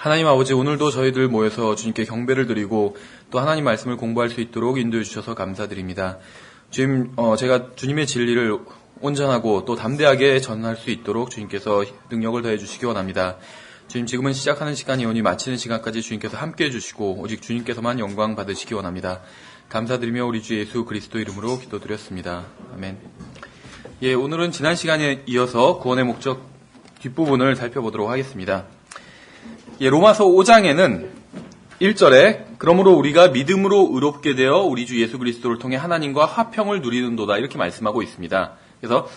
하나님 아버지, 오늘도 저희들 모여서 주님께 경배를 드리고 또 하나님 말씀을 공부할 수 있도록 인도해 주셔서 감사드립니다. 주님, 제가 주님의 진리를 온전하고 또 담대하게 전할 수 있도록 주님께서 능력을 더해 주시기 원합니다. 주님, 지금은 시작하는 시간이 오니 마치는 시간까지 주님께서 함께해 주시고 오직 주님께서만 영광 받으시기 원합니다. 감사드리며 우리 주 예수 그리스도 이름으로 기도드렸습니다. 아멘. 예, 오늘은 지난 시간에 이어서 구원의 목적 뒷부분을 살펴보도록 하겠습니다. 예, 로마서 5장에는 1절에 그러므로 우리가 믿음으로 의롭게 되어 우리 주 예수 그리스도를 통해 하나님과 화평을 누리는도다 이렇게 말씀하고 있습니다. 그래서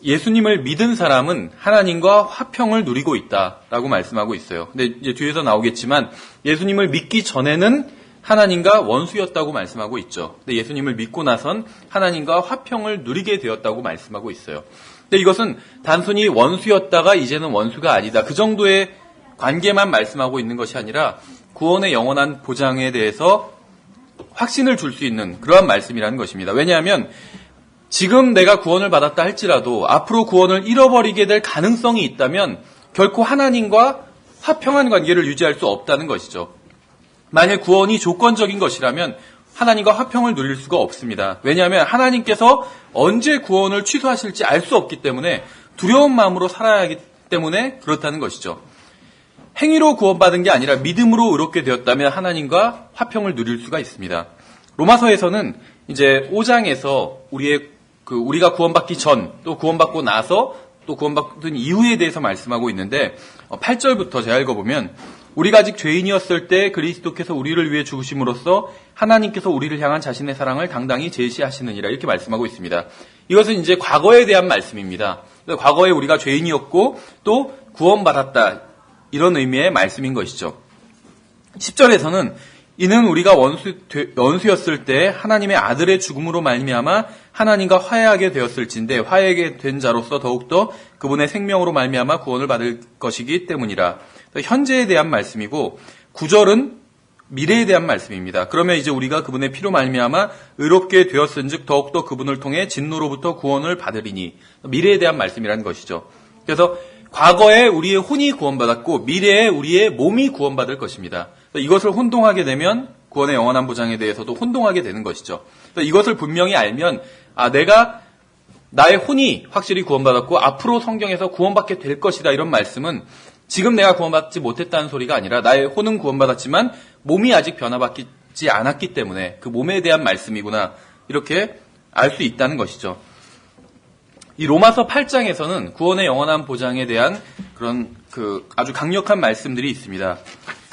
예수님을 믿은 사람은 하나님과 화평을 누리고 있다라고 말씀하고 있어요. 근데 이제 뒤에서 나오겠지만 예수님을 믿기 전에는 하나님과 원수였다고 말씀하고 있죠. 근데 예수님을 믿고 나선 하나님과 화평을 누리게 되었다고 말씀하고 있어요. 근데 이것은 단순히 원수였다가 이제는 원수가 아니다. 그 정도의 관계만 말씀하고 있는 것이 아니라 구원의 영원한 보장에 대해서 확신을 줄 수 있는 그러한 말씀이라는 것입니다. 왜냐하면 지금 내가 구원을 받았다 할지라도 앞으로 구원을 잃어버리게 될 가능성이 있다면 결코 하나님과 화평한 관계를 유지할 수 없다는 것이죠. 만약 구원이 조건적인 것이라면 하나님과 화평을 누릴 수가 없습니다. 왜냐하면 하나님께서 언제 구원을 취소하실지 알 수 없기 때문에 두려운 마음으로 살아야 하기 때문에 그렇다는 것이죠. 행위로 구원받은 게 아니라 믿음으로 의롭게 되었다면 하나님과 화평을 누릴 수가 있습니다. 로마서에서는 이제 5장에서 우리가 구원받기 전, 또 구원받고 나서, 또 구원받은 이후에 대해서 말씀하고 있는데 8절부터 제가 읽어보면 우리가 아직 죄인이었을 때 그리스도께서 우리를 위해 죽으심으로써 하나님께서 우리를 향한 자신의 사랑을 당당히 제시하시느니라 이렇게 말씀하고 있습니다. 이것은 이제 과거에 대한 말씀입니다. 과거에 우리가 죄인이었고 또 구원받았다 이런 의미의 말씀인 것이죠. 10절에서는 이는 우리가 원수였을 때 하나님의 아들의 죽음으로 말미암아 하나님과 화해하게 되었을진데 화해하게 된 자로서 더욱더 그분의 생명으로 말미암아 구원을 받을 것이기 때문이라. 현재에 대한 말씀이고 9절은 미래에 대한 말씀입니다. 그러면 이제 우리가 그분의 피로 말미암아 의롭게 되었은즉 더욱더 그분을 통해 진노로부터 구원을 받으리니 미래에 대한 말씀이라는 것이죠. 그래서 과거에 우리의 혼이 구원받았고 미래에 우리의 몸이 구원받을 것입니다. 이것을 혼동하게 되면 구원의 영원한 보장에 대해서도 혼동하게 되는 것이죠. 이것을 분명히 알면 내가 나의 혼이 확실히 구원받았고 앞으로 성경에서 구원받게 될 것이다 이런 말씀은 지금 내가 구원받지 못했다는 소리가 아니라 나의 혼은 구원받았지만 몸이 아직 변화받지 않았기 때문에 그 몸에 대한 말씀이구나 이렇게 알 수 있다는 것이죠. 이 로마서 8장에서는 구원의 영원한 보장에 대한 그런 아주 강력한 말씀들이 있습니다.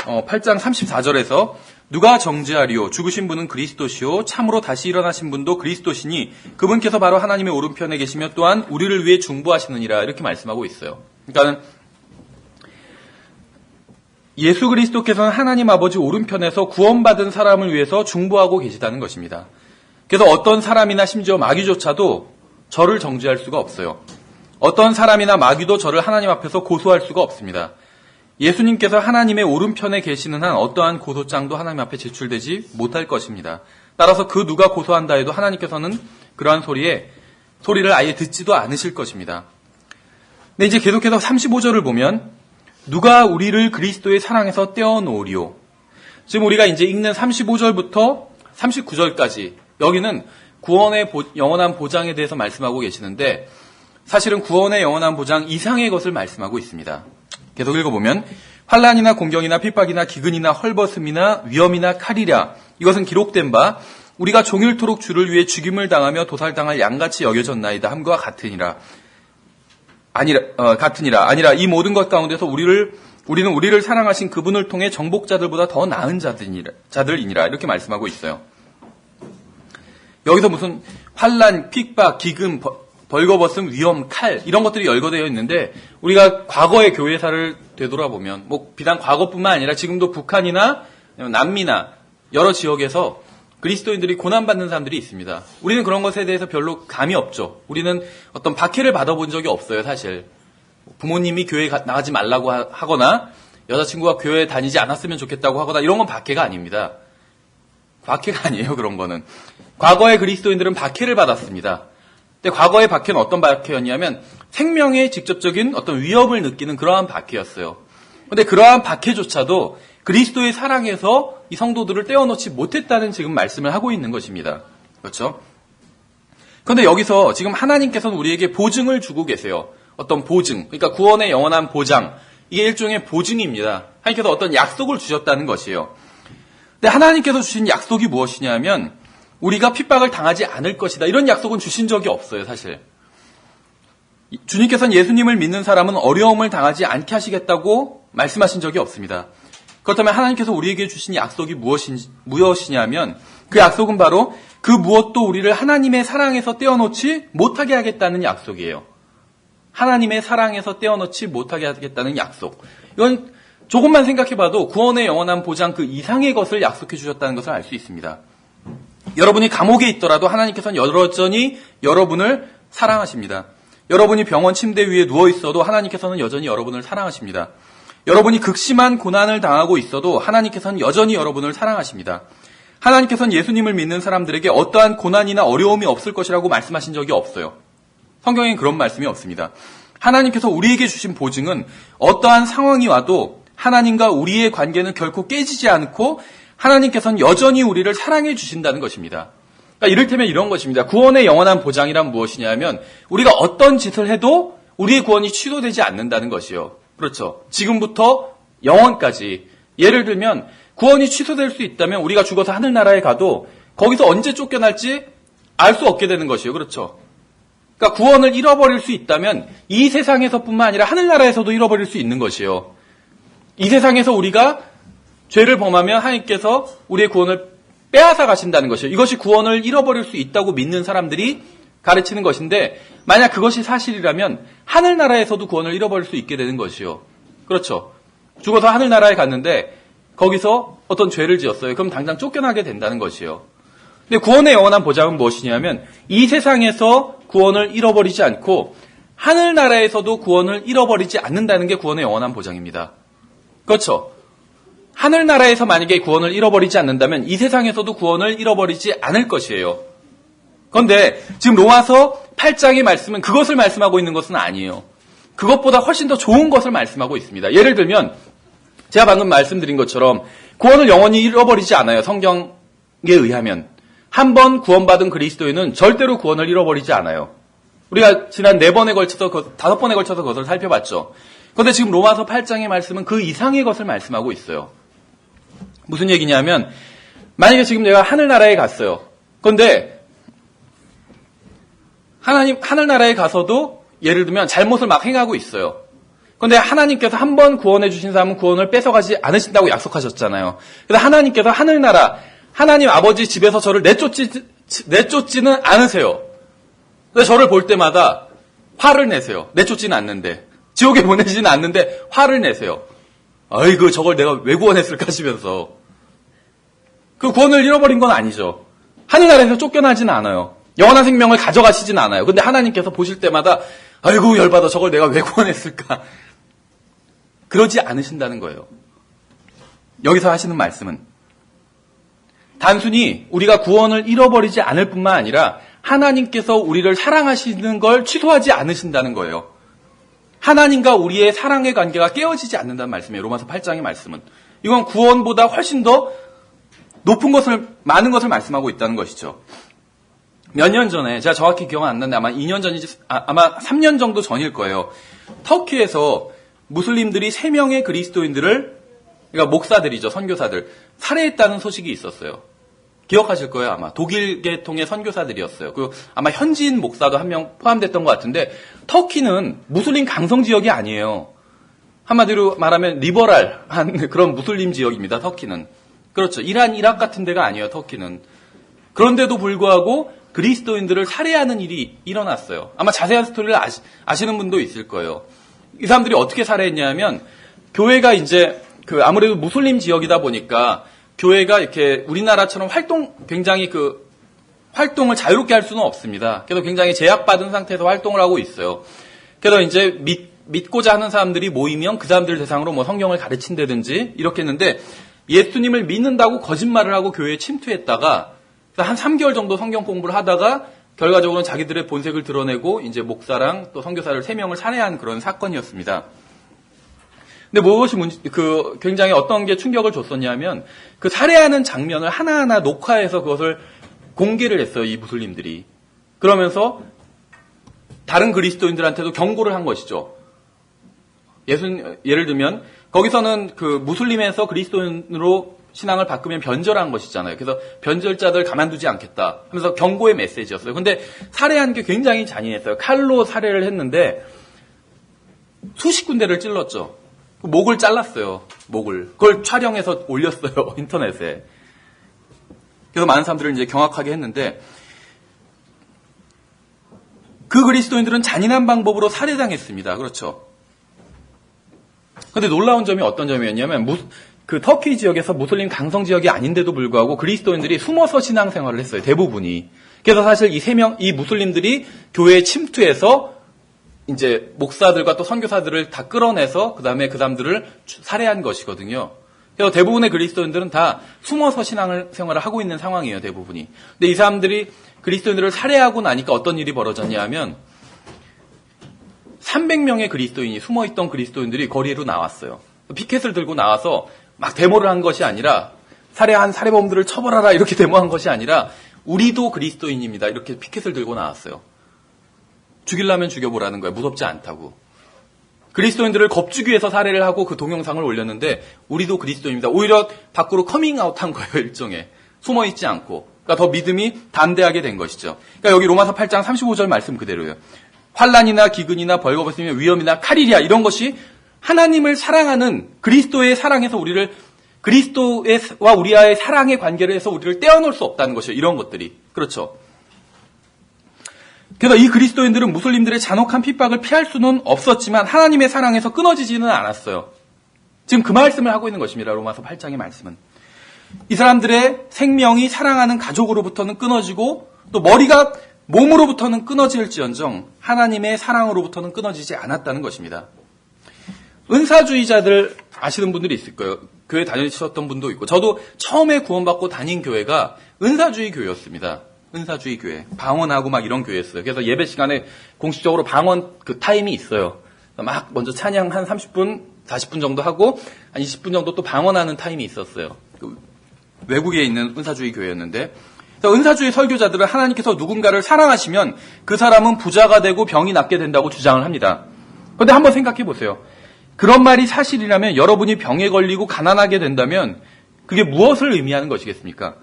8장 34절에서 누가 정죄하리요 죽으신 분은 그리스도시요 참으로 다시 일어나신 분도 그리스도시니 그분께서 바로 하나님의 오른편에 계시며 또한 우리를 위해 중보하시느니라 이렇게 말씀하고 있어요. 그러니까 예수 그리스도께서는 하나님 아버지 오른편에서 구원받은 사람을 위해서 중보하고 계시다는 것입니다. 그래서 어떤 사람이나 심지어 마귀조차도 저를 정죄할 수가 없어요. 어떤 사람이나 마귀도 저를 하나님 앞에서 고소할 수가 없습니다. 예수님께서 하나님의 오른편에 계시는 한 어떠한 고소장도 하나님 앞에 제출되지 못할 것입니다. 따라서 그 누가 고소한다 해도 하나님께서는 그러한 소리를 아예 듣지도 않으실 것입니다. 근데 이제 계속해서 35절을 보면 누가 우리를 그리스도의 사랑에서 떼어놓으리요. 지금 우리가 이제 읽는 35절부터 39절까지 여기는 구원의 영원한 보장에 대해서 말씀하고 계시는데 사실은 구원의 영원한 보장 이상의 것을 말씀하고 있습니다. 계속 읽어보면 환난이나 공경이나 핍박이나 기근이나 헐벗음이나 위험이나 칼이랴 이것은 기록된 바 우리가 종일토록 주를 위해 죽임을 당하며 도살당할 양같이 여겨졌나이다 함과 같으니라 아니라 이 모든 것 가운데서 우리는 우리를 사랑하신 그분을 통해 정복자들보다 더 나은 자들이니라 이렇게 말씀하고 있어요. 여기서 무슨 환난, 핍박, 기근, 벌거벗음, 위험, 칼 이런 것들이 열거되어 있는데 우리가 과거의 교회사를 되돌아보면 비단 과거뿐만 아니라 지금도 북한이나 남미나 여러 지역에서 그리스도인들이 고난받는 사람들이 있습니다. 우리는 그런 것에 대해서 별로 감이 없죠. 우리는 어떤 박해를 받아본 적이 없어요, 사실. 부모님이 교회에 나가지 말라고 하거나 여자친구가 교회에 다니지 않았으면 좋겠다고 하거나 이런 건 박해가 아닙니다. 박해가 아니에요, 그런 거는. 과거의 그리스도인들은 박해를 받았습니다. 근데 과거의 박해는 어떤 박해였냐면 생명의 직접적인 어떤 위협을 느끼는 그러한 박해였어요. 근데 그러한 박해조차도 그리스도의 사랑에서 이 성도들을 떼어놓지 못했다는 지금 말씀을 하고 있는 것입니다. 그렇죠? 그런데 여기서 지금 하나님께서는 우리에게 보증을 주고 계세요. 어떤 보증, 그러니까 구원의 영원한 보장, 이게 일종의 보증입니다. 하나님께서 어떤 약속을 주셨다는 것이에요. 근데 하나님께서 주신 약속이 무엇이냐면 우리가 핍박을 당하지 않을 것이다. 이런 약속은 주신 적이 없어요, 사실. 주님께서는 예수님을 믿는 사람은 어려움을 당하지 않게 하시겠다고 말씀하신 적이 없습니다. 그렇다면 하나님께서 우리에게 주신 약속이 무엇이냐면 그 약속은 바로 그 무엇도 우리를 하나님의 사랑에서 떼어놓지 못하게 하겠다는 약속이에요. 하나님의 사랑에서 떼어놓지 못하게 하겠다는 약속. 이건 조금만 생각해봐도 구원의 영원한 보장 그 이상의 것을 약속해 주셨다는 것을 알 수 있습니다. 여러분이 감옥에 있더라도 하나님께서는 여전히 여러분을 사랑하십니다. 여러분이 병원 침대 위에 누워 있어도 하나님께서는 여전히 여러분을 사랑하십니다. 여러분이 극심한 고난을 당하고 있어도 하나님께서는 여전히 여러분을 사랑하십니다. 하나님께서는 예수님을 믿는 사람들에게 어떠한 고난이나 어려움이 없을 것이라고 말씀하신 적이 없어요. 성경엔 그런 말씀이 없습니다. 하나님께서 우리에게 주신 보증은 어떠한 상황이 와도 하나님과 우리의 관계는 결코 깨지지 않고 하나님께서는 여전히 우리를 사랑해 주신다는 것입니다. 그러니까 이를테면 이런 것입니다. 구원의 영원한 보장이란 무엇이냐면 우리가 어떤 짓을 해도 우리의 구원이 취소되지 않는다는 것이요. 그렇죠. 지금부터 영원까지. 예를 들면 구원이 취소될 수 있다면 우리가 죽어서 하늘나라에 가도 거기서 언제 쫓겨날지 알 수 없게 되는 것이요. 그렇죠. 그러니까 구원을 잃어버릴 수 있다면 이 세상에서뿐만 아니라 하늘나라에서도 잃어버릴 수 있는 것이요. 이 세상에서 우리가 죄를 범하면 하나님께서 우리의 구원을 빼앗아 가신다는 것이요. 이것이 구원을 잃어버릴 수 있다고 믿는 사람들이 가르치는 것인데 만약 그것이 사실이라면 하늘나라에서도 구원을 잃어버릴 수 있게 되는 것이요. 그렇죠. 죽어서 하늘나라에 갔는데 거기서 어떤 죄를 지었어요. 그럼 당장 쫓겨나게 된다는 것이요. 근데 구원의 영원한 보장은 무엇이냐면 이 세상에서 구원을 잃어버리지 않고 하늘나라에서도 구원을 잃어버리지 않는다는 게 구원의 영원한 보장입니다. 그렇죠. 하늘나라에서 만약에 구원을 잃어버리지 않는다면 이 세상에서도 구원을 잃어버리지 않을 것이에요. 그런데 지금 로마서 8장의 말씀은 그것을 말씀하고 있는 것은 아니에요. 그것보다 훨씬 더 좋은 것을 말씀하고 있습니다. 예를 들면 제가 방금 말씀드린 것처럼 구원을 영원히 잃어버리지 않아요. 성경에 의하면. 한 번 구원받은 그리스도인은 절대로 구원을 잃어버리지 않아요. 우리가 지난 4번에 걸쳐서 5번에 걸쳐서 그것을 살펴봤죠. 그런데 지금 로마서 8장의 말씀은 그 이상의 것을 말씀하고 있어요. 무슨 얘기냐면 만약에 지금 내가 하늘나라에 갔어요. 그런데 하늘나라에 가서도 예를 들면 잘못을 막 행하고 있어요. 그런데 하나님께서 한 번 구원해 주신 사람은 구원을 뺏어가지 않으신다고 약속하셨잖아요. 그래서 하나님께서 하늘나라 하나님 아버지 집에서 저를 내쫓지는 않으세요. 그래서 저를 볼 때마다 화를 내세요. 내쫓지는 않는데. 지옥에 보내지는 않는데 화를 내세요. 아이고 저걸 내가 왜 구원했을까 하시면서. 그 구원을 잃어버린 건 아니죠. 하늘나라에서 쫓겨나지는 않아요. 영원한 생명을 가져가시진 않아요. 근데 하나님께서 보실 때마다 아이고 열받아 저걸 내가 왜 구원했을까. 그러지 않으신다는 거예요. 여기서 하시는 말씀은 단순히 우리가 구원을 잃어버리지 않을 뿐만 아니라 하나님께서 우리를 사랑하시는 걸 취소하지 않으신다는 거예요. 하나님과 우리의 사랑의 관계가 깨어지지 않는다는 말씀이에요. 로마서 8장의 말씀은. 이건 구원보다 훨씬 더 높은 것을, 많은 것을 말씀하고 있다는 것이죠. 몇 년 전에, 제가 정확히 기억은 안 나는데 아마 2년 전인지, 아마 3년 정도 전일 거예요. 터키에서 무슬림들이 3명의 그리스도인들을, 그러니까 목사들이죠, 선교사들, 살해했다는 소식이 있었어요. 기억하실 거예요, 아마. 독일 계통의 선교사들이었어요. 그 아마 현지인 목사도 한 명 포함됐던 것 같은데, 터키는 무슬림 강성 지역이 아니에요. 한마디로 말하면 리버럴한 그런 무슬림 지역입니다, 터키는. 그렇죠. 이란, 이락 같은 데가 아니에요, 터키는. 그런데도 불구하고 그리스도인들을 살해하는 일이 일어났어요. 아마 자세한 스토리를 아시는 분도 있을 거예요. 이 사람들이 어떻게 살해했냐면, 교회가 이제, 아무래도 무슬림 지역이다 보니까, 교회가 이렇게 우리나라처럼 굉장히 활동을 자유롭게 할 수는 없습니다. 그래서 굉장히 제약받은 상태에서 활동을 하고 있어요. 그래서 이제 믿고자 하는 사람들이 모이면 그 사람들을 대상으로 뭐 성경을 가르친다든지 이렇게 했는데 예수님을 믿는다고 거짓말을 하고 교회에 침투했다가 한 3개월 정도 성경 공부를 하다가 결과적으로는 자기들의 본색을 드러내고 이제 목사랑 또 선교사를 3명을 살해한 그런 사건이었습니다. 근데 무엇이 굉장히 어떤 게 충격을 줬었냐면 그 살해하는 장면을 하나하나 녹화해서 그것을 공개를 했어요, 이 무슬림들이. 그러면서 다른 그리스도인들한테도 경고를 한 것이죠. 예를 들면 거기서는 그 무슬림에서 그리스도인으로 신앙을 바꾸면 변절한 것이잖아요. 그래서 변절자들 가만두지 않겠다 하면서 경고의 메시지였어요. 근데 살해한 게 굉장히 잔인했어요. 칼로 살해를 했는데 수십 군데를 찔렀죠. 목을 잘랐어요. 목을. 그걸 촬영해서 올렸어요. 인터넷에. 그래서 많은 사람들을 이제 경악하게 했는데 그 그리스도인들은 잔인한 방법으로 살해당했습니다. 그렇죠. 근데 놀라운 점이 어떤 점이었냐면 그 터키 지역에서 무슬림 강성 지역이 아닌데도 불구하고 그리스도인들이 숨어서 신앙생활을 했어요. 대부분이. 그래서 사실 이 무슬림들이 교회에 침투해서 이제 목사들과 또 선교사들을 다 끌어내서 그다음에 그 사람들을 살해한 것이거든요. 그래서 대부분의 그리스도인들은 다 숨어서 신앙생활을 하고 있는 상황이에요. 대부분이. 근데 이 사람들이 그리스도인들을 살해하고 나니까 어떤 일이 벌어졌냐 하면 300명의 그리스도인이 숨어있던 그리스도인들이 거리로 나왔어요. 피켓을 들고 나와서 막 데모를 한 것이 아니라 살해한 살해범들을 처벌하라 이렇게 데모한 것이 아니라 우리도 그리스도인입니다. 이렇게 피켓을 들고 나왔어요. 죽이려면 죽여보라는 거예요. 무섭지 않다고. 그리스도인들을 겁주기 위해서 살해를 하고 그 동영상을 올렸는데 우리도 그리스도인입니다. 오히려 밖으로 커밍아웃한 거예요. 일종의. 숨어있지 않고. 그러니까 더 믿음이 담대하게 된 것이죠. 그러니까 여기 로마서 8장 35절 말씀 그대로예요. 환난이나 기근이나 벌거벗으며 위험이나 칼이랴 이런 것이 하나님을 사랑하는 그리스도의 사랑에서 우리를 그리스도와 우리와의 사랑의 관계를 해서 우리를 떼어놓을 수 없다는 것이에요. 이런 것들이. 그렇죠. 그래서 이 그리스도인들은 무슬림들의 잔혹한 핍박을 피할 수는 없었지만 하나님의 사랑에서 끊어지지는 않았어요. 지금 그 말씀을 하고 있는 것입니다. 로마서 8장의 말씀은. 이 사람들의 생명이 사랑하는 가족으로부터는 끊어지고 또 머리가 몸으로부터는 끊어질지언정 하나님의 사랑으로부터는 끊어지지 않았다는 것입니다. 은사주의자들 아시는 분들이 있을 거예요. 교회 다니셨던 분도 있고 저도 처음에 구원받고 다닌 교회가 은사주의 교회였습니다. 은사주의 교회. 방언하고 막 이런 교회였어요. 그래서 예배 시간에 공식적으로 방언 그 타임이 있어요. 막 먼저 찬양 한 30분, 40분 정도 하고 한 20분 정도 또 방언하는 타임이 있었어요. 외국에 있는 은사주의 교회였는데 은사주의 설교자들은 하나님께서 누군가를 사랑하시면 그 사람은 부자가 되고 병이 낫게 된다고 주장을 합니다. 그런데 한번 생각해 보세요. 그런 말이 사실이라면 여러분이 병에 걸리고 가난하게 된다면 그게 무엇을 의미하는 것이겠습니까?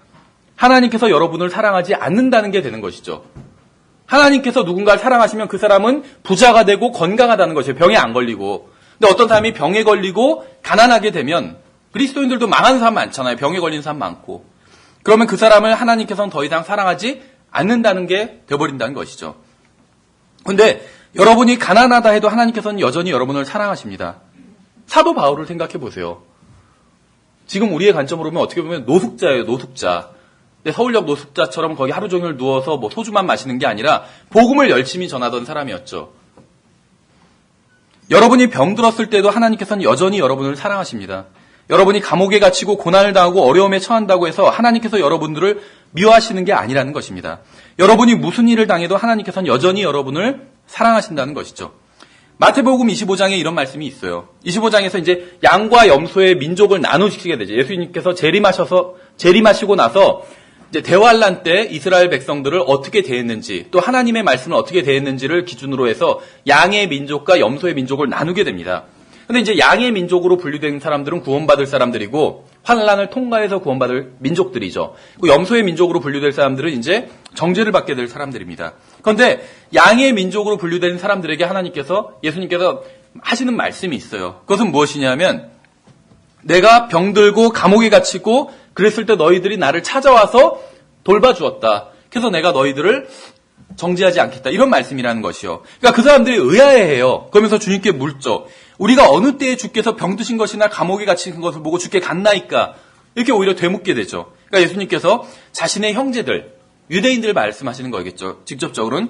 하나님께서 여러분을 사랑하지 않는다는 게 되는 것이죠. 하나님께서 누군가를 사랑하시면 그 사람은 부자가 되고 건강하다는 것이에요. 병에 안 걸리고. 근데 어떤 사람이 병에 걸리고 가난하게 되면 그리스도인들도 망하는 사람 많잖아요. 병에 걸린 사람 많고. 그러면 그 사람을 하나님께서는 더 이상 사랑하지 않는다는 게 되어버린다는 것이죠. 근데 여러분이 가난하다 해도 하나님께서는 여전히 여러분을 사랑하십니다. 사도 바울을 생각해 보세요. 지금 우리의 관점으로 보면 어떻게 보면 노숙자예요. 노숙자. 근데 서울역 노숙자처럼 거기 하루 종일 누워서 뭐 소주만 마시는 게 아니라 복음을 열심히 전하던 사람이었죠. 여러분이 병들었을 때도 하나님께서는 여전히 여러분을 사랑하십니다. 여러분이 감옥에 갇히고 고난을 당하고 어려움에 처한다고 해서 하나님께서 여러분들을 미워하시는 게 아니라는 것입니다. 여러분이 무슨 일을 당해도 하나님께서는 여전히 여러분을 사랑하신다는 것이죠. 마태복음 25장에 이런 말씀이 있어요. 25장에서 이제 양과 염소의 민족을 나누시게 되죠. 예수님께서 재림하시고 나서 이제 대환란 때 이스라엘 백성들을 어떻게 대했는지 또 하나님의 말씀을 어떻게 대했는지를 기준으로 해서 양의 민족과 염소의 민족을 나누게 됩니다. 근데 이제 양의 민족으로 분류된 사람들은 구원받을 사람들이고 환란을 통과해서 구원받을 민족들이죠. 염소의 민족으로 분류될 사람들은 이제 정죄를 받게 될 사람들입니다. 그런데 양의 민족으로 분류된 사람들에게 예수님께서 하시는 말씀이 있어요. 그것은 무엇이냐면 내가 병들고 감옥에 갇히고 그랬을 때 너희들이 나를 찾아와서 돌봐주었다. 그래서 내가 너희들을 정죄하지 않겠다. 이런 말씀이라는 것이요. 그러니까 그 사람들이 의아해해요. 그러면서 주님께 묻죠. 우리가 어느 때에 주께서 병드신 것이나 감옥에 갇힌 것을 보고 주께 갔나이까? 이렇게 오히려 되묻게 되죠. 그러니까 예수님께서 자신의 형제들, 유대인들 말씀하시는 거겠죠. 직접적으로는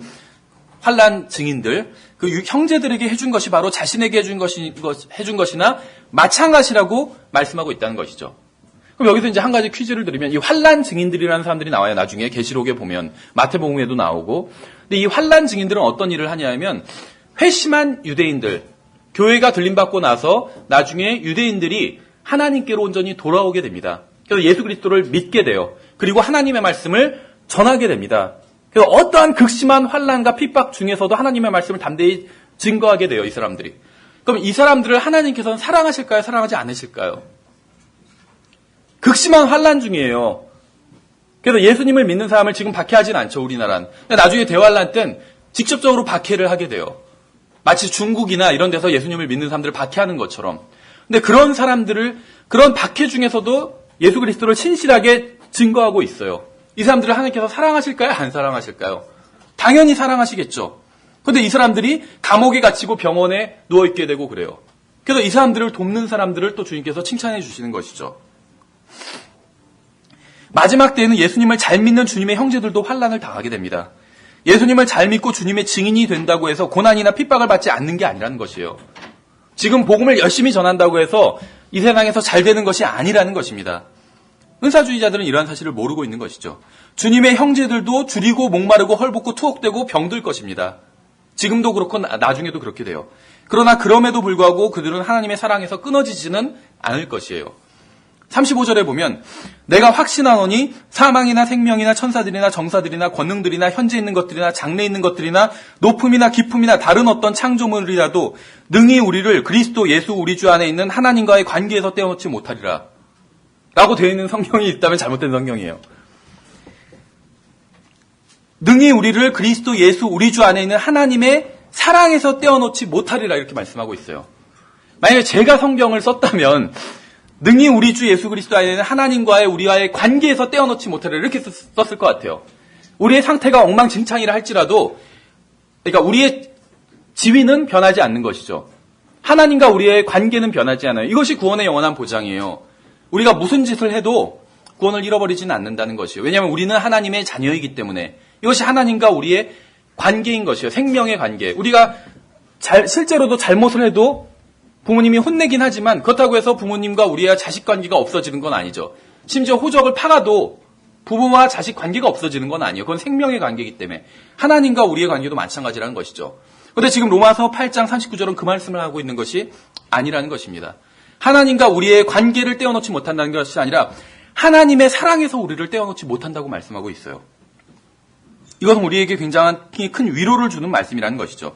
환난 증인들, 그 형제들에게 해준 것이 바로 자신에게 해준 것이나 마찬가지라고 말씀하고 있다는 것이죠. 그럼 여기서 이제 한 가지 퀴즈를 드리면 이 환난 증인들이라는 사람들이 나와요. 나중에 계시록에 보면 마태복음에도 나오고. 근데 이 환난 증인들은 어떤 일을 하냐 하면 회심한 유대인들, 교회가 들림받고 나서 나중에 유대인들이 하나님께로 온전히 돌아오게 됩니다. 그래서 예수 그리스도를 믿게 돼요. 그리고 하나님의 말씀을 전하게 됩니다. 그래서 어떠한 극심한 환난과 핍박 중에서도 하나님의 말씀을 담대히 증거하게 돼요. 이 사람들이. 그럼 이 사람들을 하나님께서는 사랑하실까요? 사랑하지 않으실까요? 극심한 환난 중이에요. 그래서 예수님을 믿는 사람을 지금 박해하진 않죠. 우리나라는. 나중에 대환란 땐 직접적으로 박해를 하게 돼요. 마치 중국이나 이런 데서 예수님을 믿는 사람들을 박해하는 것처럼. 근데 그런 사람들을 그런 박해 중에서도 예수 그리스도를 신실하게 증거하고 있어요. 이 사람들을 하나님께서 사랑하실까요? 안 사랑하실까요? 당연히 사랑하시겠죠. 그런데 이 사람들이 감옥에 갇히고 병원에 누워있게 되고 그래요. 그래서 이 사람들을 돕는 사람들을 또 주님께서 칭찬해 주시는 것이죠. 마지막 때에는 예수님을 잘 믿는 주님의 형제들도 환난을 당하게 됩니다. 예수님을 잘 믿고 주님의 증인이 된다고 해서 고난이나 핍박을 받지 않는 게 아니라는 것이에요. 지금 복음을 열심히 전한다고 해서 이 세상에서 잘 되는 것이 아니라는 것입니다. 은사주의자들은 이러한 사실을 모르고 있는 것이죠. 주님의 형제들도 줄이고 목마르고 헐벗고 투옥되고 병들 것입니다. 지금도 그렇고 나중에도 그렇게 돼요. 그러나 그럼에도 불구하고 그들은 하나님의 사랑에서 끊어지지는 않을 것이에요. 35절에 보면 내가 확신하노니 사망이나 생명이나 천사들이나 정사들이나 권능들이나 현재 있는 것들이나 장래 있는 것들이나 높음이나 깊음이나 다른 어떤 창조물이라도 능히 우리를 그리스도 예수 우리 주 안에 있는 하나님과의 관계에서 떼어놓지 못하리라 라고 되어 있는 성경이 있다면 잘못된 성경이에요. 능히 우리를 그리스도 예수 우리 주 안에 있는 하나님의 사랑에서 떼어놓지 못하리라 이렇게 말씀하고 있어요. 만약에 제가 성경을 썼다면 능히 우리 주 예수 그리스도 안에 있는 하나님과의 우리와의 관계에서 떼어놓지 못하리라 이렇게 썼을 것 같아요. 우리의 상태가 엉망진창이라 할지라도 그러니까 우리의 지위는 변하지 않는 것이죠. 하나님과 우리의 관계는 변하지 않아요. 이것이 구원의 영원한 보장이에요. 우리가 무슨 짓을 해도 구원을 잃어버리지는 않는다는 것이에요. 왜냐하면 우리는 하나님의 자녀이기 때문에 이것이 하나님과 우리의 관계인 것이에요. 생명의 관계. 우리가 실제로도 잘못을 해도 부모님이 혼내긴 하지만 그렇다고 해서 부모님과 우리의 자식 관계가 없어지는 건 아니죠. 심지어 호적을 파가도 부모와 자식 관계가 없어지는 건 아니에요. 그건 생명의 관계이기 때문에 하나님과 우리의 관계도 마찬가지라는 것이죠. 그런데 지금 로마서 8장 39절은 그 말씀을 하고 있는 것이 아니라는 것입니다. 하나님과 우리의 관계를 떼어놓지 못한다는 것이 아니라 하나님의 사랑에서 우리를 떼어놓지 못한다고 말씀하고 있어요. 이것은 우리에게 굉장히 큰 위로를 주는 말씀이라는 것이죠.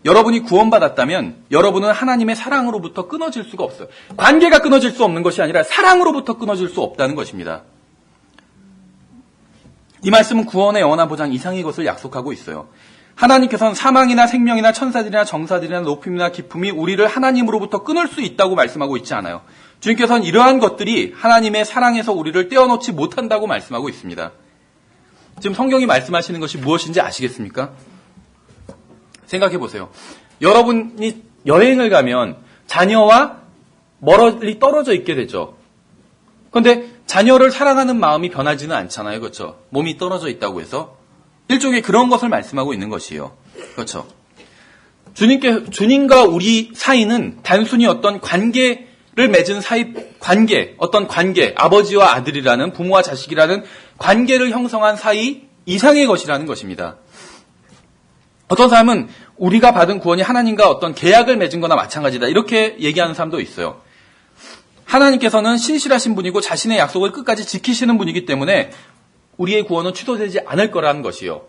여러분이 구원받았다면 여러분은 하나님의 사랑으로부터 끊어질 수가 없어요. 관계가 끊어질 수 없는 것이 아니라 사랑으로부터 끊어질 수 없다는 것입니다. 이 말씀은 구원의 영원한 보장 이상의 것을 약속하고 있어요. 하나님께서는 사망이나 생명이나 천사들이나 정사들이나 높임이나 깊음이 우리를 하나님으로부터 끊을 수 있다고 말씀하고 있지 않아요. 주님께서는 이러한 것들이 하나님의 사랑에서 우리를 떼어놓지 못한다고 말씀하고 있습니다. 지금 성경이 말씀하시는 것이 무엇인지 아시겠습니까? 생각해 보세요. 여러분이 여행을 가면 자녀와 멀리 떨어져 있게 되죠. 그런데 자녀를 사랑하는 마음이 변하지는 않잖아요. 그렇죠? 몸이 떨어져 있다고 해서 일종의 그런 것을 말씀하고 있는 것이에요. 그렇죠? 주님과 우리 사이는 단순히 어떤 관계를 맺은 사이 관계, 어떤 관계, 아버지와 아들이라는 부모와 자식이라는 관계를 형성한 사이 이상의 것이라는 것입니다. 어떤 사람은 우리가 받은 구원이 하나님과 어떤 계약을 맺은 거나 마찬가지다. 이렇게 얘기하는 사람도 있어요. 하나님께서는 신실하신 분이고 자신의 약속을 끝까지 지키시는 분이기 때문에 우리의 구원은 취소되지 않을 거라는 것이요.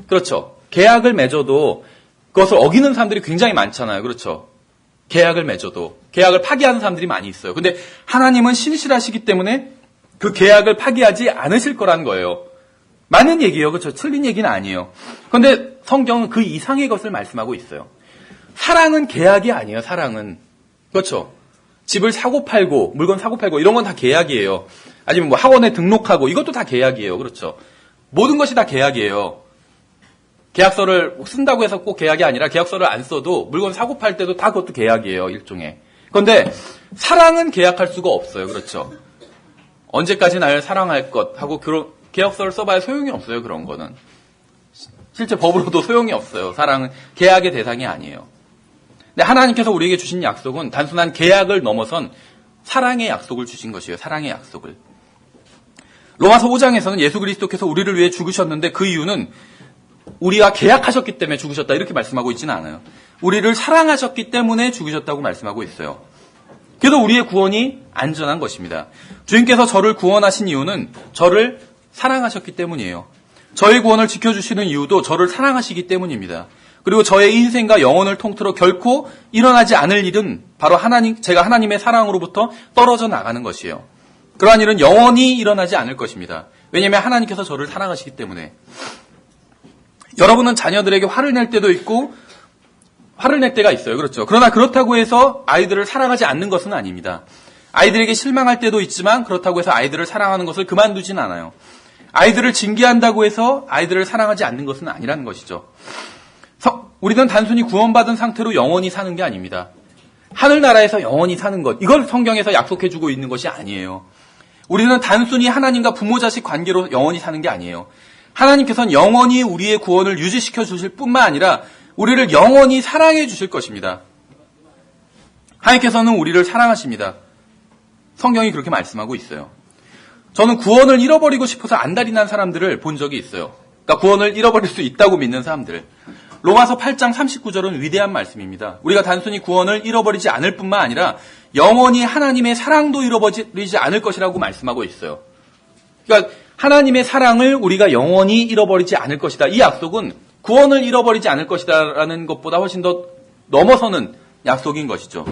그렇죠. 계약을 맺어도 그것을 어기는 사람들이 굉장히 많잖아요. 그렇죠. 계약을 맺어도 그약을 파기하는 사람들이 많이 있어요. 근데 하나님은 신실하시기 때문에 그 계약을 파기하지 않으실 거라는 거예요. 맞는 얘기예요. 그렇죠. 틀린 얘기는 아니에요. 그런데 성경은 그 이상의 것을 말씀하고 있어요. 사랑은 계약이 아니에요. 사랑은. 그렇죠. 집을 사고 팔고 물건 사고 팔고 이런 건 다 계약이에요. 아니면 뭐 학원에 등록하고 이것도 다 계약이에요. 그렇죠. 모든 것이 다 계약이에요. 계약서를 쓴다고 해서 꼭 계약이 아니라 계약서를 안 써도 물건 사고 팔 때도 다 그것도 계약이에요. 일종의. 그런데 사랑은 계약할 수가 없어요. 그렇죠. 언제까지 나를 사랑할 것 하고 그런 계약서를 써봐야 소용이 없어요. 그런 거는. 실제 법으로도 소용이 없어요. 사랑은 계약의 대상이 아니에요. 근데 하나님께서 우리에게 주신 약속은 단순한 계약을 넘어선 사랑의 약속을 주신 것이에요. 사랑의 약속을. 로마서 5장에서는 예수 그리스도께서 우리를 위해 죽으셨는데 그 이유는 우리와 계약하셨기 때문에 죽으셨다 이렇게 말씀하고 있지는 않아요. 우리를 사랑하셨기 때문에 죽으셨다고 말씀하고 있어요. 그래서 우리의 구원이 안전한 것입니다. 주님께서 저를 구원하신 이유는 저를 사랑하셨기 때문이에요. 저의 구원을 지켜주시는 이유도 저를 사랑하시기 때문입니다. 그리고 저의 인생과 영혼을 통틀어 결코 일어나지 않을 일은 바로 제가 하나님의 사랑으로부터 떨어져 나가는 것이에요. 그러한 일은 영원히 일어나지 않을 것입니다. 왜냐하면 하나님께서 저를 사랑하시기 때문에. 여러분은 자녀들에게 화를 낼 때도 있고 화를 낼 때가 있어요. 그렇죠. 그러나 그렇다고 해서 아이들을 사랑하지 않는 것은 아닙니다. 아이들에게 실망할 때도 있지만 그렇다고 해서 아이들을 사랑하는 것을 그만두진 않아요. 아이들을 징계한다고 해서 아이들을 사랑하지 않는 것은 아니라는 것이죠. 우리는 단순히 구원받은 상태로 영원히 사는 게 아닙니다. 하늘나라에서 영원히 사는 것, 이걸 성경에서 약속해주고 있는 것이 아니에요. 우리는 단순히 하나님과 부모 자식 관계로 영원히 사는 게 아니에요. 하나님께서는 영원히 우리의 구원을 유지시켜 주실 뿐만 아니라 우리를 영원히 사랑해 주실 것입니다. 하나님께서는 우리를 사랑하십니다. 성경이 그렇게 말씀하고 있어요. 저는 구원을 잃어버리고 싶어서 안달이 난 사람들을 본 적이 있어요. 그러니까 구원을 잃어버릴 수 있다고 믿는 사람들. 로마서 8장 39절은 위대한 말씀입니다. 우리가 단순히 구원을 잃어버리지 않을 뿐만 아니라 영원히 하나님의 사랑도 잃어버리지 않을 것이라고 말씀하고 있어요. 그러니까 하나님의 사랑을 우리가 영원히 잃어버리지 않을 것이다. 이 약속은 구원을 잃어버리지 않을 것이다라는 것보다 훨씬 더 넘어서는 약속인 것이죠.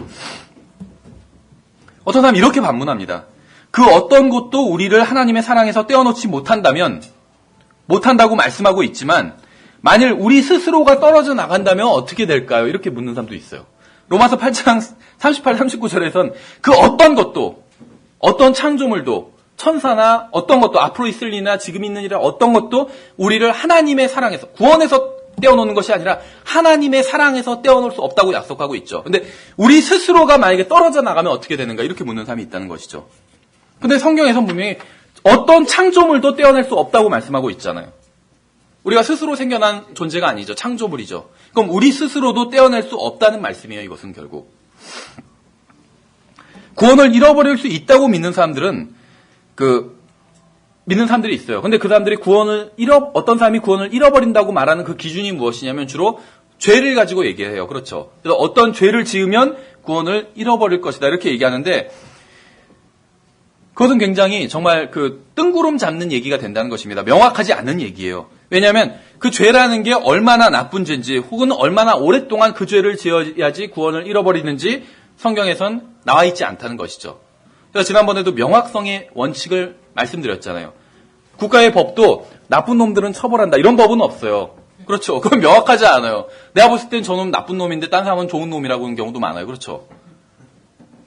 어떤 사람이 이렇게 반문합니다. 그 어떤 것도 우리를 하나님의 사랑에서 떼어놓지 못한다고 말씀하고 있지만 만일 우리 스스로가 떨어져 나간다면 어떻게 될까요? 이렇게 묻는 사람도 있어요. 로마서 8장 38, 39절에선 그 어떤 것도, 어떤 창조물도, 천사나 어떤 것도, 앞으로 있을 일이나 지금 있는 일이나 어떤 것도 우리를 하나님의 사랑에서, 구원에서 떼어놓는 것이 아니라 하나님의 사랑에서 떼어놓을 수 없다고 약속하고 있죠. 근데 우리 스스로가 만약에 떨어져 나가면 어떻게 되는가? 이렇게 묻는 사람이 있다는 것이죠. 근데 성경에선 분명히 어떤 창조물도 떼어낼 수 없다고 말씀하고 있잖아요. 우리가 스스로 생겨난 존재가 아니죠. 창조물이죠. 그럼 우리 스스로도 떼어낼 수 없다는 말씀이에요. 이것은 결국. 구원을 잃어버릴 수 있다고 믿는 사람들은 믿는 사람들이 있어요. 근데 그 사람들이 어떤 사람이 구원을 잃어버린다고 말하는 그 기준이 무엇이냐면 주로 죄를 가지고 얘기해요. 그렇죠. 그래서 어떤 죄를 지으면 구원을 잃어버릴 것이다. 이렇게 얘기하는데 그것은 굉장히 정말 뜬구름 잡는 얘기가 된다는 것입니다. 명확하지 않은 얘기예요. 왜냐하면 그 죄라는 게 얼마나 나쁜 죄인지 혹은 얼마나 오랫동안 그 죄를 지어야지 구원을 잃어버리는지 성경에선 나와 있지 않다는 것이죠. 그래서 지난번에도 명확성의 원칙을 말씀드렸잖아요. 국가의 법도 나쁜 놈들은 처벌한다. 이런 법은 없어요. 그렇죠. 그건 명확하지 않아요. 내가 봤을 땐 저놈 나쁜 놈인데 딴 사람은 좋은 놈이라고 하는 경우도 많아요. 그렇죠.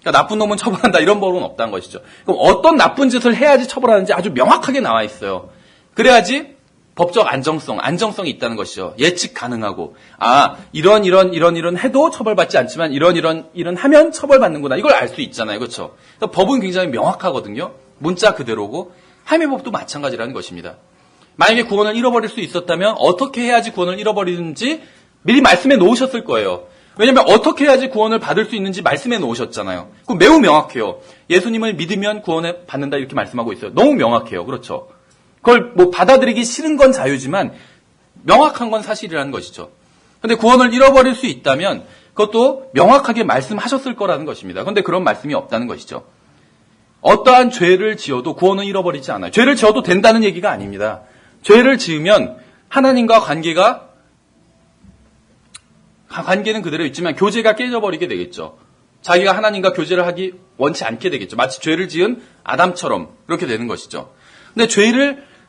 그러니까 나쁜 놈은 처벌한다. 이런 법은 없다는 것이죠. 그럼 어떤 나쁜 짓을 해야지 처벌하는지 아주 명확하게 나와 있어요. 그래야지 법적 안정성이 있다는 것이죠. 예측 가능하고, 이런 해도 처벌받지 않지만 이런 하면 처벌받는구나. 이걸 알 수 있잖아요. 그렇죠? 그러니까 법은 굉장히 명확하거든요. 문자 그대로고, 함의법도 마찬가지라는 것입니다. 만약에 구원을 잃어버릴 수 있었다면 어떻게 해야지 구원을 잃어버리는지 미리 말씀해 놓으셨을 거예요. 왜냐하면 어떻게 해야지 구원을 받을 수 있는지 말씀해 놓으셨잖아요. 그럼 매우 명확해요. 예수님을 믿으면 구원을 받는다 이렇게 말씀하고 있어요. 너무 명확해요. 그렇죠? 그걸 받아들이기 싫은 건 자유지만 명확한 건 사실이라는 것이죠. 그런데 구원을 잃어버릴 수 있다면 그것도 명확하게 말씀하셨을 거라는 것입니다. 그런데 그런 말씀이 없다는 것이죠. 어떠한 죄를 지어도 구원은 잃어버리지 않아요. 죄를 지어도 된다는 얘기가 아닙니다. 죄를 지으면 하나님과 관계는 그대로 있지만 교제가 깨져버리게 되겠죠. 자기가 하나님과 교제를 하기 원치 않게 되겠죠. 마치 죄를 지은 아담처럼 그렇게 되는 것이죠. 근데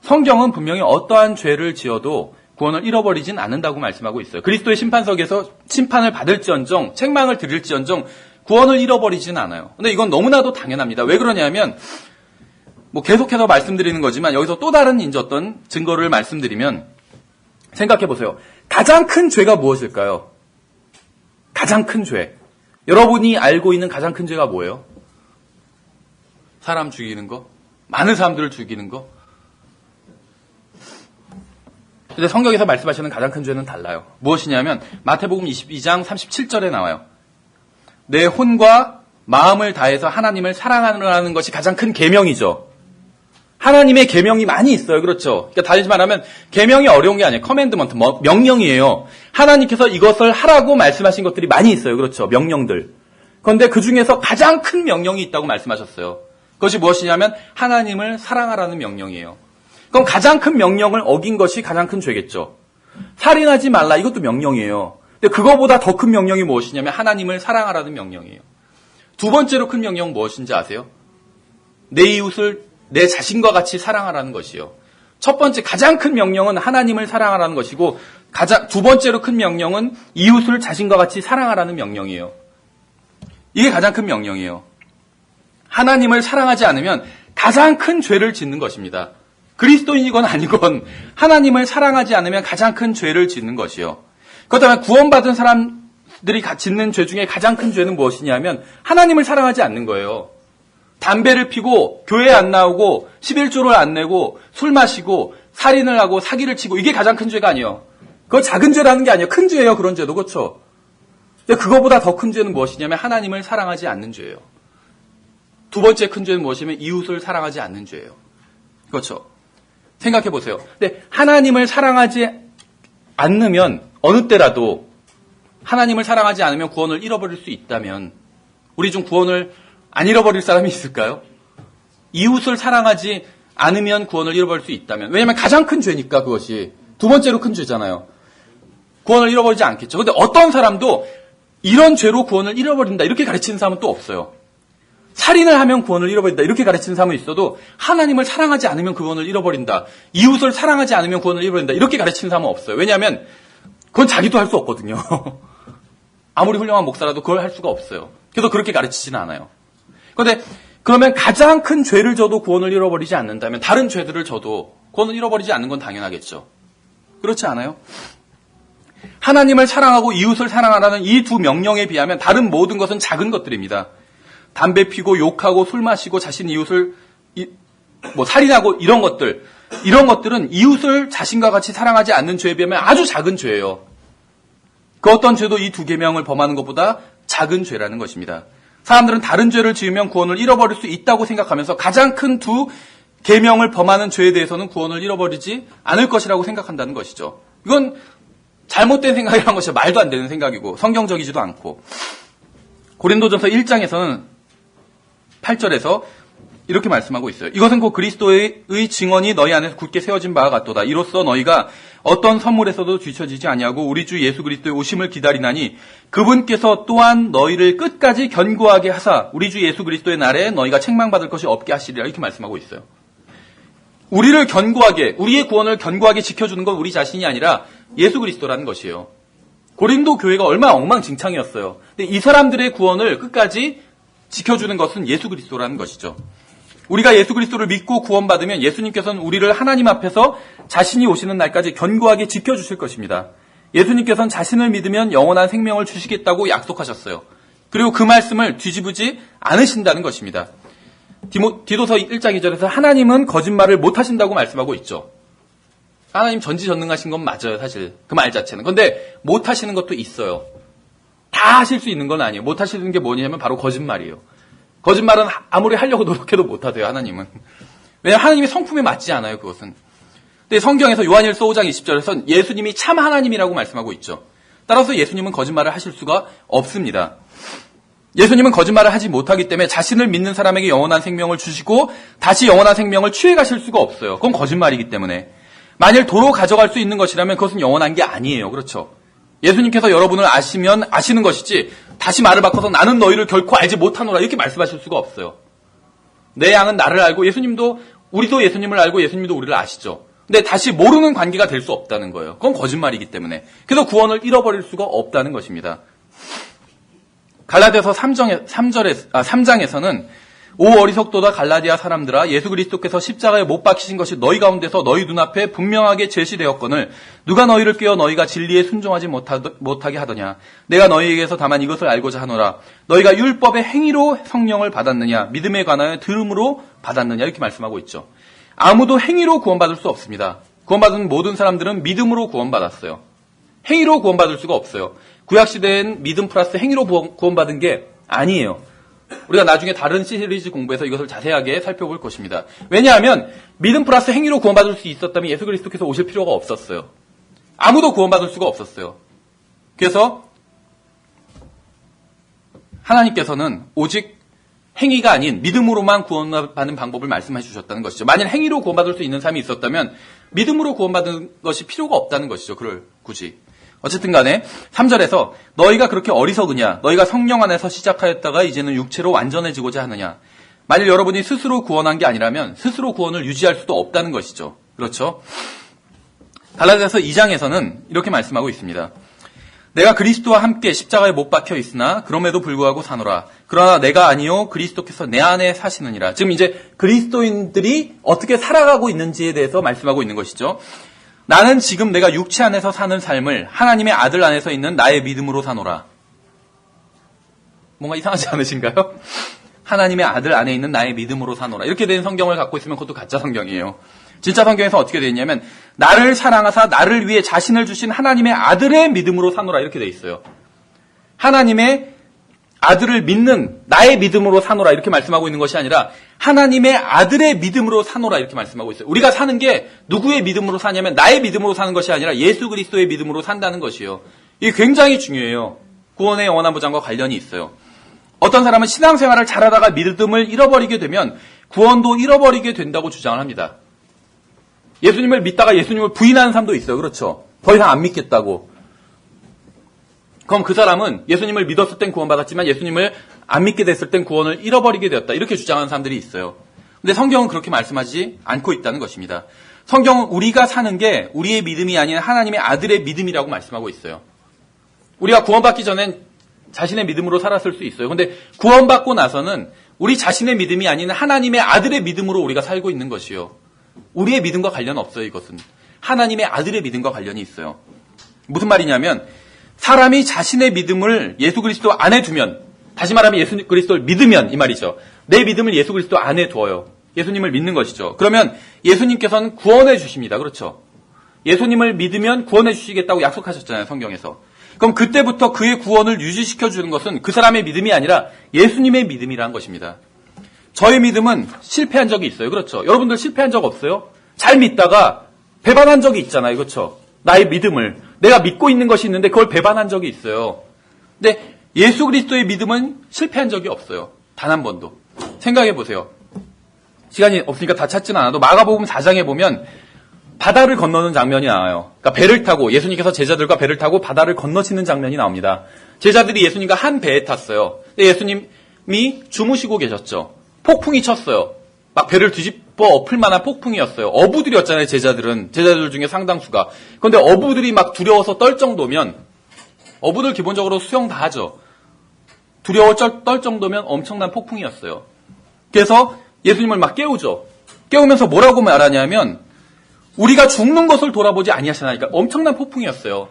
성경은 분명히 어떠한 죄를 지어도 구원을 잃어버리진 않는다고 말씀하고 있어요. 그리스도의 심판석에서 심판을 받을지언정, 책망을 들을지언정 구원을 잃어버리진 않아요. 근데 이건 너무나도 당연합니다. 왜 그러냐면 계속해서 말씀드리는 거지만 여기서 또 다른 어떤 증거를 말씀드리면 생각해 보세요. 가장 큰 죄가 무엇일까요? 가장 큰 죄. 여러분이 알고 있는 가장 큰 죄가 뭐예요? 사람 죽이는 거? 많은 사람들을 죽이는 거? 근데 성경에서 말씀하시는 가장 큰 죄는 달라요. 무엇이냐면 마태복음 22장 37절에 나와요. 내 혼과 마음을 다해서 하나님을 사랑하는 것이 가장 큰 계명이죠. 하나님의 계명이 많이 있어요. 그렇죠? 그러니까 다시 말하면 계명이 어려운 게 아니에요. 커맨드먼트, 명령이에요. 하나님께서 이것을 하라고 말씀하신 것들이 많이 있어요. 그렇죠? 명령들. 그런데 그 중에서 가장 큰 명령이 있다고 말씀하셨어요. 그것이 무엇이냐면 하나님을 사랑하라는 명령이에요. 그럼 가장 큰 명령을 어긴 것이 가장 큰 죄겠죠. 살인하지 말라, 이것도 명령이에요. 근데 그거보다 더 큰 명령이 무엇이냐면 하나님을 사랑하라는 명령이에요. 두 번째로 큰 명령은 무엇인지 아세요? 내 이웃을 내 자신과 같이 사랑하라는 것이요. 첫 번째 가장 큰 명령은 하나님을 사랑하라는 것이고, 두 번째로 큰 명령은 이웃을 자신과 같이 사랑하라는 명령이에요. 이게 가장 큰 명령이에요. 하나님을 사랑하지 않으면 가장 큰 죄를 짓는 것입니다. 그리스도인이건 아니건 하나님을 사랑하지 않으면 가장 큰 죄를 짓는 것이요. 그렇다면 구원받은 사람들이 짓는 죄 중에 가장 큰 죄는 무엇이냐면 하나님을 사랑하지 않는 거예요. 담배를 피고 교회에 안 나오고 11조를 안 내고 술 마시고 살인을 하고 사기를 치고 이게 가장 큰 죄가 아니에요. 그거 작은 죄라는 게 아니에요. 큰 죄예요. 그런 죄도. 그렇죠? 근데 그거보다 더 큰 죄는 무엇이냐면 하나님을 사랑하지 않는 죄예요. 두 번째 큰 죄는 무엇이냐면 이웃을 사랑하지 않는 죄예요. 그렇죠? 생각해 보세요. 근데 하나님을 사랑하지 않으면 어느 때라도 하나님을 사랑하지 않으면 구원을 잃어버릴 수 있다면 우리 중 구원을 안 잃어버릴 사람이 있을까요? 이웃을 사랑하지 않으면 구원을 잃어버릴 수 있다면. 왜냐하면 가장 큰 죄니까 그것이. 두 번째로 큰 죄잖아요. 구원을 잃어버리지 않겠죠. 근데 어떤 사람도 이런 죄로 구원을 잃어버린다 이렇게 가르치는 사람은 또 없어요. 살인을 하면 구원을 잃어버린다 이렇게 가르치는 사람은 있어도 하나님을 사랑하지 않으면 구원을 잃어버린다. 이웃을 사랑하지 않으면 구원을 잃어버린다 이렇게 가르치는 사람은 없어요. 왜냐하면 그건 자기도 할 수 없거든요. 아무리 훌륭한 목사라도 그걸 할 수가 없어요. 그래서 그렇게 가르치지는 않아요. 그런데 그러면 가장 큰 죄를 져도 구원을 잃어버리지 않는다면 다른 죄들을 져도 구원을 잃어버리지 않는 건 당연하겠죠. 그렇지 않아요? 하나님을 사랑하고 이웃을 사랑하라는 이 두 명령에 비하면 다른 모든 것은 작은 것들입니다. 담배 피고 욕하고 술 마시고 자신 이웃을 살인하고 이런 것들은 이웃을 자신과 같이 사랑하지 않는 죄에 비하면 아주 작은 죄예요. 그 어떤 죄도 이 두 계명을 범하는 것보다 작은 죄라는 것입니다. 사람들은 다른 죄를 지으면 구원을 잃어버릴 수 있다고 생각하면서 가장 큰 두 계명을 범하는 죄에 대해서는 구원을 잃어버리지 않을 것이라고 생각한다는 것이죠. 이건 잘못된 생각이라는 것이 말도 안 되는 생각이고 성경적이지도 않고. 고린도전서 1장에서는 8절에서 이렇게 말씀하고 있어요. 이것은 곧 그리스도의 증언이 너희 안에서 굳게 세워진 바와 같도다. 이로써 너희가 어떤 선물에서도 뒤처지지 아니하고 우리 주 예수 그리스도의 오심을 기다리나니 그분께서 또한 너희를 끝까지 견고하게 하사 우리 주 예수 그리스도의 날에 너희가 책망받을 것이 없게 하시리라 이렇게 말씀하고 있어요. 우리를 견고하게, 우리의 구원을 견고하게 지켜주는 건 우리 자신이 아니라 예수 그리스도라는 것이에요. 고린도 교회가 얼마나 엉망진창이었어요. 근데 이 사람들의 구원을 끝까지 지켜주는 것은 예수 그리스도라는 것이죠. 우리가 예수 그리스도를 믿고 구원받으면 예수님께서는 우리를 하나님 앞에서 자신이 오시는 날까지 견고하게 지켜주실 것입니다. 예수님께서는 자신을 믿으면 영원한 생명을 주시겠다고 약속하셨어요. 그리고 그 말씀을 뒤집지 않으신다는 것입니다. 디도서 1장 2절에서 하나님은 거짓말을 못하신다고 말씀하고 있죠. 하나님 전지전능하신 건 맞아요, 사실. 그 말 자체는. 그런데 못하시는 것도 있어요. 다 하실 수 있는 건 아니에요. 못하시는 게 뭐냐면 바로 거짓말이에요. 거짓말은 아무리 하려고 노력해도 못하세요, 하나님은. 왜냐하면 하나님의 성품에 맞지 않아요, 그것은. 근데 성경에서 요한일서 5장 20절에서는 예수님이 참 하나님이라고 말씀하고 있죠. 따라서 예수님은 거짓말을 하실 수가 없습니다. 예수님은 거짓말을 하지 못하기 때문에 자신을 믿는 사람에게 영원한 생명을 주시고 다시 영원한 생명을 취해가실 수가 없어요. 그건 거짓말이기 때문에. 만일 도로 가져갈 수 있는 것이라면 그것은 영원한 게 아니에요. 그렇죠? 예수님께서 여러분을 아시면 아시는 것이지 다시 말을 바꿔서 나는 너희를 결코 알지 못하노라 이렇게 말씀하실 수가 없어요. 내 양은 나를 알고 우리도 예수님을 알고 예수님도 우리를 아시죠. 근데 다시 모르는 관계가 될 수 없다는 거예요. 그건 거짓말이기 때문에. 그래서 구원을 잃어버릴 수가 없다는 것입니다. 갈라디아서 3장에서는 오 어리석도다 갈라디아 사람들아 예수 그리스도께서 십자가에 못 박히신 것이 너희 가운데서 너희 눈앞에 분명하게 제시되었거늘 누가 너희를 꾀어 너희가 진리에 순종하지 못하게 하더냐. 내가 너희에게서 다만 이것을 알고자 하노라. 너희가 율법의 행위로 성령을 받았느냐 믿음에 관하여 들음으로 받았느냐 이렇게 말씀하고 있죠. 아무도 행위로 구원받을 수 없습니다. 구원받은 모든 사람들은 믿음으로 구원받았어요. 행위로 구원받을 수가 없어요. 구약시대엔 믿음 플러스 행위로 구원받은 게 아니에요. 우리가 나중에 다른 시리즈 공부에서 이것을 자세하게 살펴볼 것입니다. 왜냐하면 믿음 플러스 행위로 구원받을 수 있었다면 예수 그리스도께서 오실 필요가 없었어요. 아무도 구원받을 수가 없었어요. 그래서 하나님께서는 오직 행위가 아닌 믿음으로만 구원받는 방법을 말씀해 주셨다는 것이죠. 만일 행위로 구원받을 수 있는 삶이 있었다면 믿음으로 구원받는 것이 필요가 없다는 것이죠. 그걸 굳이. 어쨌든 간에 3절에서 너희가 그렇게 어리석으냐, 너희가 성령 안에서 시작하였다가 이제는 육체로 완전해지고자 하느냐. 만일 여러분이 스스로 구원한 게 아니라면 스스로 구원을 유지할 수도 없다는 것이죠. 그렇죠? 갈라디아서 2장에서는 이렇게 말씀하고 있습니다. 내가 그리스도와 함께 십자가에 못 박혀 있으나 그럼에도 불구하고 사노라. 그러나 내가 아니요 그리스도께서 내 안에 사시느니라. 지금 이제 그리스도인들이 어떻게 살아가고 있는지에 대해서 말씀하고 있는 것이죠. 나는 지금 내가 육체 안에서 사는 삶을 하나님의 아들 안에서 있는 나의 믿음으로 사노라. 뭔가 이상하지 않으신가요? 하나님의 아들 안에 있는 나의 믿음으로 사노라. 이렇게 된 성경을 갖고 있으면 그것도 가짜 성경이에요. 진짜 성경에서 어떻게 되어 있냐면 나를 사랑하사 나를 위해 자신을 주신 하나님의 아들의 믿음으로 사노라 이렇게 되어 있어요. 하나님의 아들을 믿는 나의 믿음으로 사노라 이렇게 말씀하고 있는 것이 아니라 하나님의 아들의 믿음으로 사노라 이렇게 말씀하고 있어요. 우리가 사는 게 누구의 믿음으로 사냐면 나의 믿음으로 사는 것이 아니라 예수 그리스도의 믿음으로 산다는 것이에요. 이게 굉장히 중요해요. 구원의 영원한 보장과 관련이 있어요. 어떤 사람은 신앙생활을 잘하다가 믿음을 잃어버리게 되면 구원도 잃어버리게 된다고 주장을 합니다. 예수님을 믿다가 예수님을 부인하는 사람도 있어요. 그렇죠? 더 이상 안 믿겠다고. 그럼 그 사람은 예수님을 믿었을 땐 구원받았지만 예수님을 안 믿게 됐을 땐 구원을 잃어버리게 되었다. 이렇게 주장하는 사람들이 있어요. 근데 성경은 그렇게 말씀하지 않고 있다는 것입니다. 성경은 우리가 사는 게 우리의 믿음이 아닌 하나님의 아들의 믿음이라고 말씀하고 있어요. 우리가 구원받기 전엔 자신의 믿음으로 살았을 수 있어요. 근데 구원받고 나서는 우리 자신의 믿음이 아닌 하나님의 아들의 믿음으로 우리가 살고 있는 것이요. 우리의 믿음과 관련 없어요. 이것은 하나님의 아들의 믿음과 관련이 있어요. 무슨 말이냐면 사람이 자신의 믿음을 예수 그리스도 안에 두면, 다시 말하면 예수 그리스도를 믿으면 이 말이죠. 내 믿음을 예수 그리스도 안에 두어요. 예수님을 믿는 것이죠. 그러면 예수님께서는 구원해 주십니다. 그렇죠? 예수님을 믿으면 구원해 주시겠다고 약속하셨잖아요. 성경에서. 그럼 그때부터 그의 구원을 유지시켜 주는 것은 그 사람의 믿음이 아니라 예수님의 믿음이라는 것입니다. 저의 믿음은 실패한 적이 있어요. 그렇죠? 여러분들 실패한 적 없어요? 잘 믿다가 배반한 적이 있잖아요. 그렇죠? 나의 믿음을. 내가 믿고 있는 것이 있는데 그걸 배반한 적이 있어요. 근데 예수 그리스도의 믿음은 실패한 적이 없어요. 단 한 번도. 생각해 보세요. 시간이 없으니까 다 찾지는 않아도 마가복음 4장에 보면 바다를 건너는 장면이 나와요. 그러니까 배를 타고 예수님께서 제자들과 배를 타고 바다를 건너시는 장면이 나옵니다. 제자들이 예수님과 한 배에 tas어요. 근데 예수님이 주무시고 계셨죠. 폭풍이 쳤어요. 막 배를 뒤집어 엎을 만한 폭풍이었어요. 어부들이었잖아요. 제자들 중에 상당수가. 그런데 어부들이 막 두려워서 떨 정도면, 어부들 기본적으로 수영 다 하죠. 두려워 떨 정도면 엄청난 폭풍이었어요. 그래서 예수님을 막 깨우죠. 깨우면서 뭐라고 말하냐면 우리가 죽는 것을 돌아보지 아니하시나니까. 엄청난 폭풍이었어요.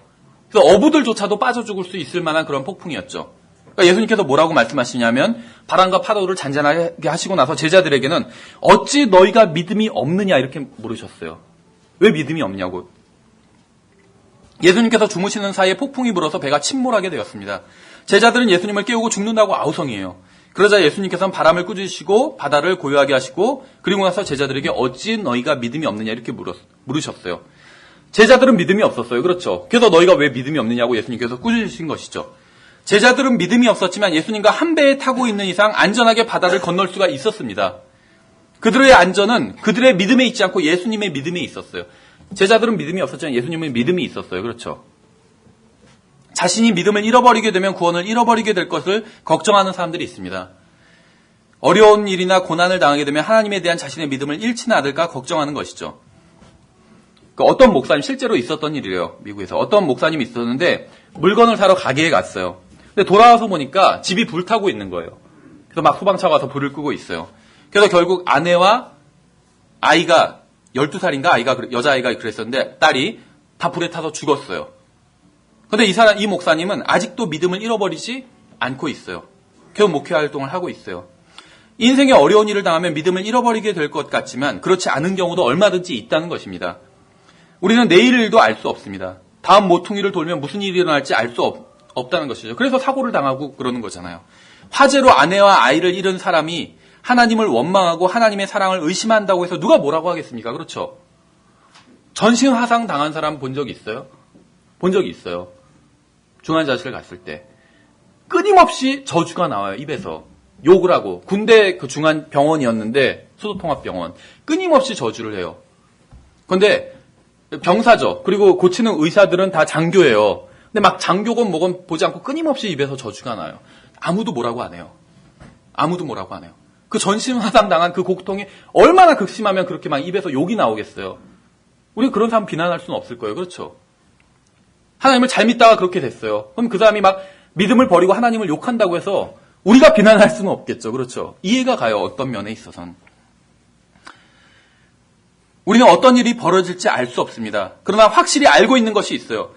그래서 어부들조차도 빠져 죽을 수 있을 만한 그런 폭풍이었죠. 그러니까 예수님께서 뭐라고 말씀하시냐면 바람과 파도를 잔잔하게 하시고 나서 제자들에게는 어찌 너희가 믿음이 없느냐 이렇게 물으셨어요. 왜 믿음이 없냐고. 예수님께서 주무시는 사이에 폭풍이 불어서 배가 침몰하게 되었습니다. 제자들은 예수님을 깨우고 죽는다고 아우성이에요. 그러자 예수님께서는 바람을 꾸짖으시고 바다를 고요하게 하시고 그리고 나서 제자들에게 어찌 너희가 믿음이 없느냐 이렇게 물으셨어요. 제자들은 믿음이 없었어요. 그렇죠? 그래서 너희가 왜 믿음이 없느냐고 예수님께서 꾸짖으신 것이죠. 제자들은 믿음이 없었지만 예수님과 한 배에 타고 있는 이상 안전하게 바다를 건널 수가 있었습니다. 그들의 안전은 그들의 믿음에 있지 않고 예수님의 믿음에 있었어요. 제자들은 믿음이 없었지만 예수님의 믿음이 있었어요. 그렇죠? 자신이 믿음을 잃어버리게 되면 구원을 잃어버리게 될 것을 걱정하는 사람들이 있습니다. 어려운 일이나 고난을 당하게 되면 하나님에 대한 자신의 믿음을 잃지는 않을까 걱정하는 것이죠. 어떤 목사님, 실제로 있었던 일이래요. 미국에서. 어떤 목사님이 있었는데 물건을 사러 가게에 갔어요. 근데 돌아와서 보니까 집이 불타고 있는 거예요. 그래서 막 소방차가 와서 불을 끄고 있어요. 그래서 결국 아내와 아이가 12살인가 여자아이가 그랬었는데 딸이 다 불에 타서 죽었어요. 근데 이 목사님은 아직도 믿음을 잃어버리지 않고 있어요. 계속 목회 활동을 하고 있어요. 인생에 어려운 일을 당하면 믿음을 잃어버리게 될 것 같지만 그렇지 않은 경우도 얼마든지 있다는 것입니다. 우리는 내일 일도 알 수 없습니다. 다음 모퉁이를 돌면 무슨 일이 일어날지 알 수 없다는 것이죠. 그래서 사고를 당하고 그러는 거잖아요. 화재로 아내와 아이를 잃은 사람이 하나님을 원망하고 하나님의 사랑을 의심한다고 해서 누가 뭐라고 하겠습니까? 그렇죠? 전신화상 당한 사람 본 적이 있어요? 본 적이 있어요. 중환자실 갔을 때. 끊임없이 저주가 나와요, 입에서. 욕을 하고. 군대 그 중환병원이었는데, 수도통합병원. 끊임없이 저주를 해요. 근데 병사죠. 그리고 고치는 의사들은 다 장교예요. 근데 막 장교건 뭐건 보지 않고 끊임없이 입에서 저주가 나요. 아무도 뭐라고 안 해요. 아무도 뭐라고 안 해요. 그 전신화상 당한 그 고통이 얼마나 극심하면 그렇게 막 입에서 욕이 나오겠어요. 우리가 그런 사람 비난할 수는 없을 거예요. 그렇죠? 하나님을 잘 믿다가 그렇게 됐어요. 그럼 그 사람이 막 믿음을 버리고 하나님을 욕한다고 해서 우리가 비난할 수는 없겠죠. 그렇죠? 이해가 가요. 어떤 면에 있어서는. 우리는 어떤 일이 벌어질지 알 수 없습니다. 그러나 확실히 알고 있는 것이 있어요.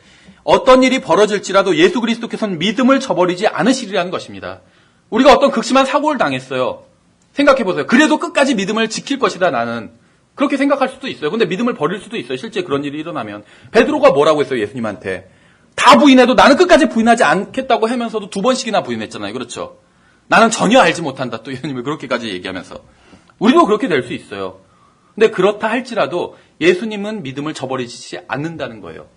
어떤 일이 벌어질지라도 예수 그리스도께서는 믿음을 저버리지 않으시리라는 것입니다. 우리가 어떤 극심한 사고를 당했어요. 생각해보세요. 그래도 끝까지 믿음을 지킬 것이다, 나는. 그렇게 생각할 수도 있어요. 근데 믿음을 버릴 수도 있어요. 실제 그런 일이 일어나면. 베드로가 뭐라고 했어요, 예수님한테? 다 부인해도 나는 끝까지 부인하지 않겠다고 하면서도 2번씩이나 부인했잖아요. 그렇죠? 나는 전혀 알지 못한다. 또 예수님을 그렇게까지 얘기하면서. 우리도 그렇게 될 수 있어요. 근데 그렇다 할지라도 예수님은 믿음을 저버리지 않는다는 거예요.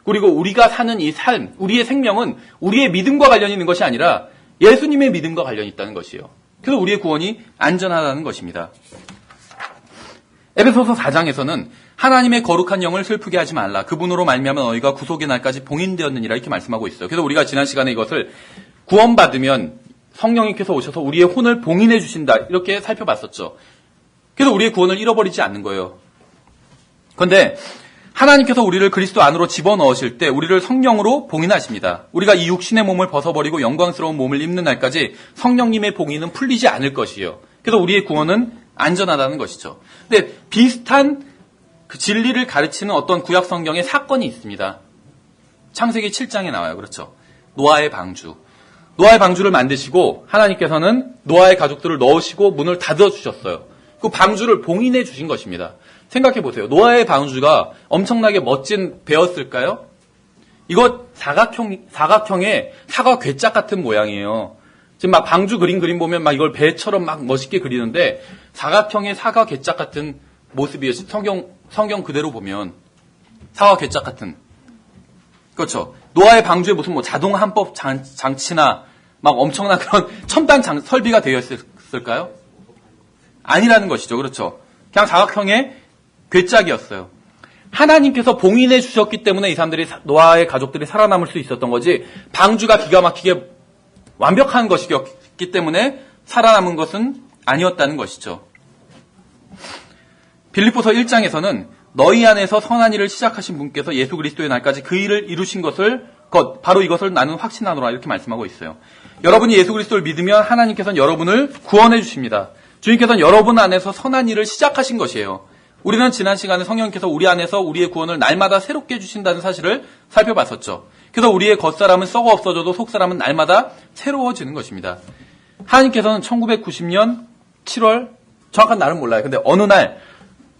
그리고 우리가 사는 이 삶, 우리의 생명은 우리의 믿음과 관련이 있는 것이 아니라 예수님의 믿음과 관련이 있다는 것이에요. 그래서 우리의 구원이 안전하다는 것입니다. 에베소서 4장에서는 하나님의 거룩한 영을 슬프게 하지 말라. 그분으로 말미암아 너희가 구속의 날까지 봉인되었느니라 이렇게 말씀하고 있어요. 그래서 우리가 지난 시간에 이것을 구원받으면 성령님께서 오셔서 우리의 혼을 봉인해 주신다. 이렇게 살펴봤었죠. 그래서 우리의 구원을 잃어버리지 않는 거예요. 그런데 하나님께서 우리를 그리스도 안으로 집어넣으실 때 우리를 성령으로 봉인하십니다. 우리가 이 육신의 몸을 벗어버리고 영광스러운 몸을 입는 날까지 성령님의 봉인은 풀리지 않을 것이에요. 그래서 우리의 구원은 안전하다는 것이죠. 근데 비슷한 그 진리를 가르치는 어떤 구약 성경의 사건이 있습니다. 창세기 7장에 나와요. 그렇죠? 노아의 방주. 노아의 방주를 만드시고 하나님께서는 노아의 가족들을 넣으시고 문을 닫아주셨어요. 그 방주를 봉인해 주신 것입니다. 생각해 보세요. 노아의 방주가 엄청나게 멋진 배였을까요? 이거 사각형의 사과 괴짝 같은 모양이에요. 지금 막 방주 그림 보면 막 이걸 배처럼 막 멋있게 그리는데 사각형의 사과 괴짝 같은 모습이에요. 성경 그대로 보면 사과 괴짝 같은. 그렇죠. 노아의 방주에 무슨 뭐 자동 한법 장치나 막 엄청난 그런 첨단 설비가 되어 있을까요? 아니라는 것이죠. 그렇죠. 그냥 사각형의 괴짝이었어요. 하나님께서 봉인해 주셨기 때문에 이 사람들이, 노아의 가족들이 살아남을 수 있었던 거지, 방주가 기가 막히게 완벽한 것이었기 때문에 살아남은 것은 아니었다는 것이죠. 빌립보서 1장에서는 너희 안에서 선한 일을 시작하신 분께서 예수 그리스도의 날까지 그 일을 이루신 것을, 바로 이것을 나는 확신하노라 이렇게 말씀하고 있어요. 여러분이 예수 그리스도를 믿으면 하나님께서는 여러분을 구원해 주십니다. 주님께서는 여러분 안에서 선한 일을 시작하신 것이에요. 우리는 지난 시간에 성령님께서 우리 안에서 우리의 구원을 날마다 새롭게 해주신다는 사실을 살펴봤었죠. 그래서 우리의 겉사람은 썩어 없어져도 속사람은 날마다 새로워지는 것입니다. 하나님께서는 1990년 7월, 정확한 날은 몰라요. 근데 어느 날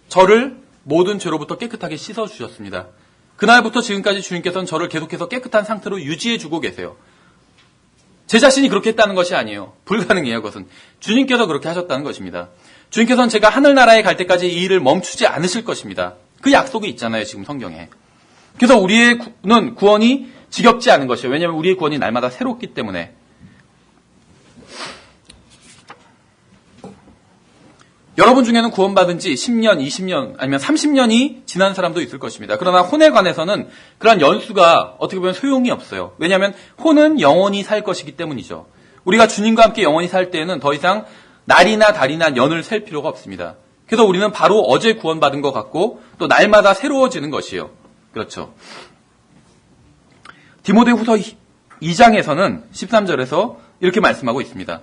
저를 모든 죄로부터 깨끗하게 씻어주셨습니다. 그날부터 지금까지 주님께서는 저를 계속해서 깨끗한 상태로 유지해주고 계세요. 제 자신이 그렇게 했다는 것이 아니에요. 불가능해요. 그것은 주님께서 그렇게 하셨다는 것입니다. 주님께서는 제가 하늘나라에 갈 때까지 이 일을 멈추지 않으실 것입니다. 그 약속이 있잖아요. 지금 성경에. 그래서 우리의 구원이 지겹지 않은 것이에요. 왜냐하면 우리의 구원이 날마다 새롭기 때문에. 여러분 중에는 구원받은 지 10년, 20년 아니면 30년이 지난 사람도 있을 것입니다. 그러나 혼에 관해서는 그런 연수가 어떻게 보면 소용이 없어요. 왜냐하면 혼은 영원히 살 것이기 때문이죠. 우리가 주님과 함께 영원히 살 때에는 더 이상 날이나 달이나 년을 셀 필요가 없습니다. 그래서 우리는 바로 어제 구원받은 것 같고 또 날마다 새로워지는 것이에요. 그렇죠. 디모데후서 2장에서는 13절에서 이렇게 말씀하고 있습니다.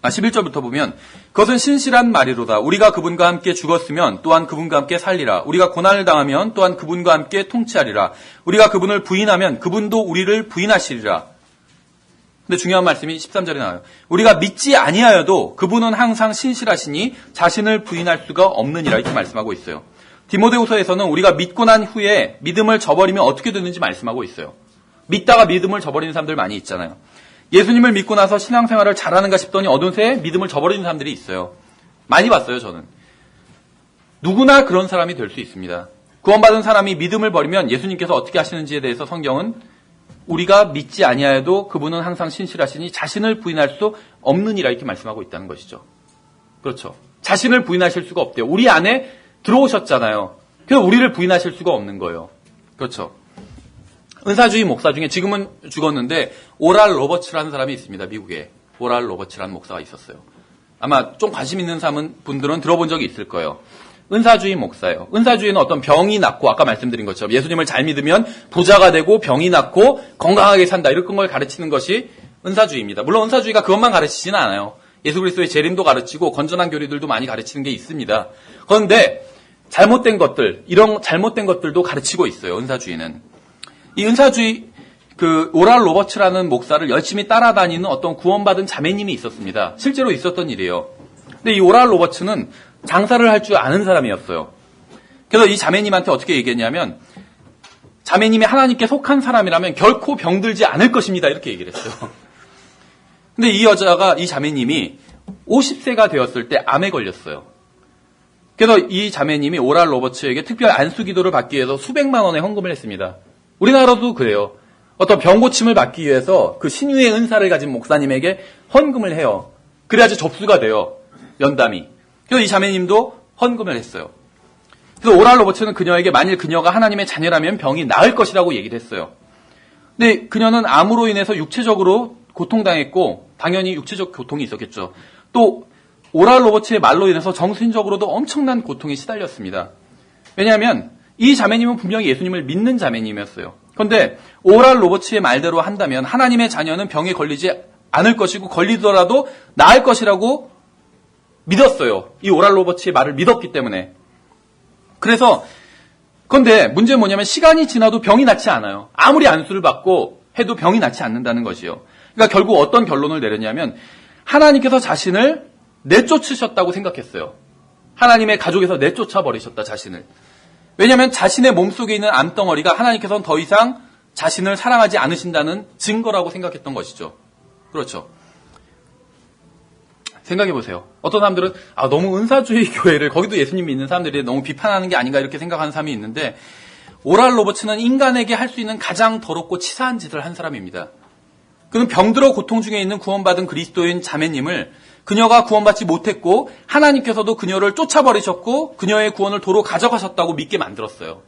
11절부터 보면 그것은 신실한 말이로다. 우리가 그분과 함께 죽었으면 또한 그분과 함께 살리라. 우리가 고난을 당하면 또한 그분과 함께 통치하리라. 우리가 그분을 부인하면 그분도 우리를 부인하시리라. 근데 중요한 말씀이 13절에 나와요. 우리가 믿지 아니하여도 그분은 항상 신실하시니 자신을 부인할 수가 없느니라 이렇게 말씀하고 있어요. 디모데후서에서는 우리가 믿고 난 후에 믿음을 저버리면 어떻게 되는지 말씀하고 있어요. 믿다가 믿음을 저버리는 사람들 많이 있잖아요. 예수님을 믿고 나서 신앙생활을 잘하는가 싶더니 어느새 믿음을 저버리는 사람들이 있어요. 많이 봤어요, 저는. 누구나 그런 사람이 될 수 있습니다. 구원받은 사람이 믿음을 버리면 예수님께서 어떻게 하시는지에 대해서 성경은 우리가 믿지 아니하여도 그분은 항상 신실하시니 자신을 부인할 수 없느니라 이렇게 말씀하고 있다는 것이죠. 그렇죠. 자신을 부인하실 수가 없대요. 우리 안에 들어오셨잖아요. 그래서 우리를 부인하실 수가 없는 거예요. 그렇죠. 은사주의 목사 중에 지금은 죽었는데 오랄 로버츠라는 사람이 있습니다. 미국에. 오랄 로버츠라는 목사가 있었어요. 아마 좀 관심 있는 분들은 들어본 적이 있을 거예요. 은사주의 목사예요. 은사주의는 어떤 병이 낫고 아까 말씀드린 것처럼 예수님을 잘 믿으면 부자가 되고 병이 낫고 건강하게 산다 이런 걸 가르치는 것이 은사주의입니다. 물론 은사주의가 그것만 가르치지는 않아요. 예수 그리스도의 재림도 가르치고 건전한 교리들도 많이 가르치는 게 있습니다. 그런데 잘못된 것들, 이런 잘못된 것들도 가르치고 있어요. 은사주의는. 이 은사주의 오랄 로버츠라는 목사를 열심히 따라다니는 어떤 구원받은 자매님이 있었습니다. 실제로 있었던 일이에요. 근데 이 오랄 로버츠는 장사를 할 줄 아는 사람이었어요. 그래서 이 자매님한테 어떻게 얘기했냐면 자매님이 하나님께 속한 사람이라면 결코 병들지 않을 것입니다. 이렇게 얘기를 했어요. 근데 이 자매님이 50세가 되었을 때 암에 걸렸어요. 그래서 이 자매님이 오랄 로버츠에게 특별 안수 기도를 받기 위해서 수백만 원의 헌금을 했습니다. 우리나라도 그래요. 어떤 병 고침을 받기 위해서 그 신유의 은사를 가진 목사님에게 헌금을 해요. 그래야지 접수가 돼요. 연담이. 그래서 이 자매님도 헌금을 했어요. 그래서 오랄 로버츠는 그녀에게 만일 그녀가 하나님의 자녀라면 병이 나을 것이라고 얘기를 했어요. 근데 그녀는 암으로 인해서 육체적으로 고통당했고 당연히 육체적 고통이 있었겠죠. 또 오랄 로버츠의 말로 인해서 정신적으로도 엄청난 고통에 시달렸습니다. 왜냐하면 이 자매님은 분명히 예수님을 믿는 자매님이었어요. 그런데 오랄 로버츠의 말대로 한다면 하나님의 자녀는 병에 걸리지 않을 것이고 걸리더라도 나을 것이라고 믿었어요. 이 오랄 로버츠의 말을 믿었기 때문에. 그래서 그런데 문제는 뭐냐면 시간이 지나도 병이 낫지 않아요. 아무리 안수를 받고 해도 병이 낫지 않는다는 것이요. 그러니까 결국 어떤 결론을 내렸냐면 하나님께서 자신을 내쫓으셨다고 생각했어요. 하나님의 가족에서 내쫓아 버리셨다 자신을. 왜냐하면 자신의 몸속에 있는 암덩어리가 하나님께서는 더 이상 자신을 사랑하지 않으신다는 증거라고 생각했던 것이죠. 그렇죠. 생각해보세요. 어떤 사람들은 너무 은사주의 교회를 거기도 예수님 믿는 사람들이 너무 비판하는 게 아닌가 이렇게 생각하는 사람이 있는데 오랄 로버츠는 인간에게 할 수 있는 가장 더럽고 치사한 짓을 한 사람입니다. 그는 병들어 고통 중에 있는 구원받은 그리스도인 자매님을 그녀가 구원받지 못했고 하나님께서도 그녀를 쫓아버리셨고 그녀의 구원을 도로 가져가셨다고 믿게 만들었어요.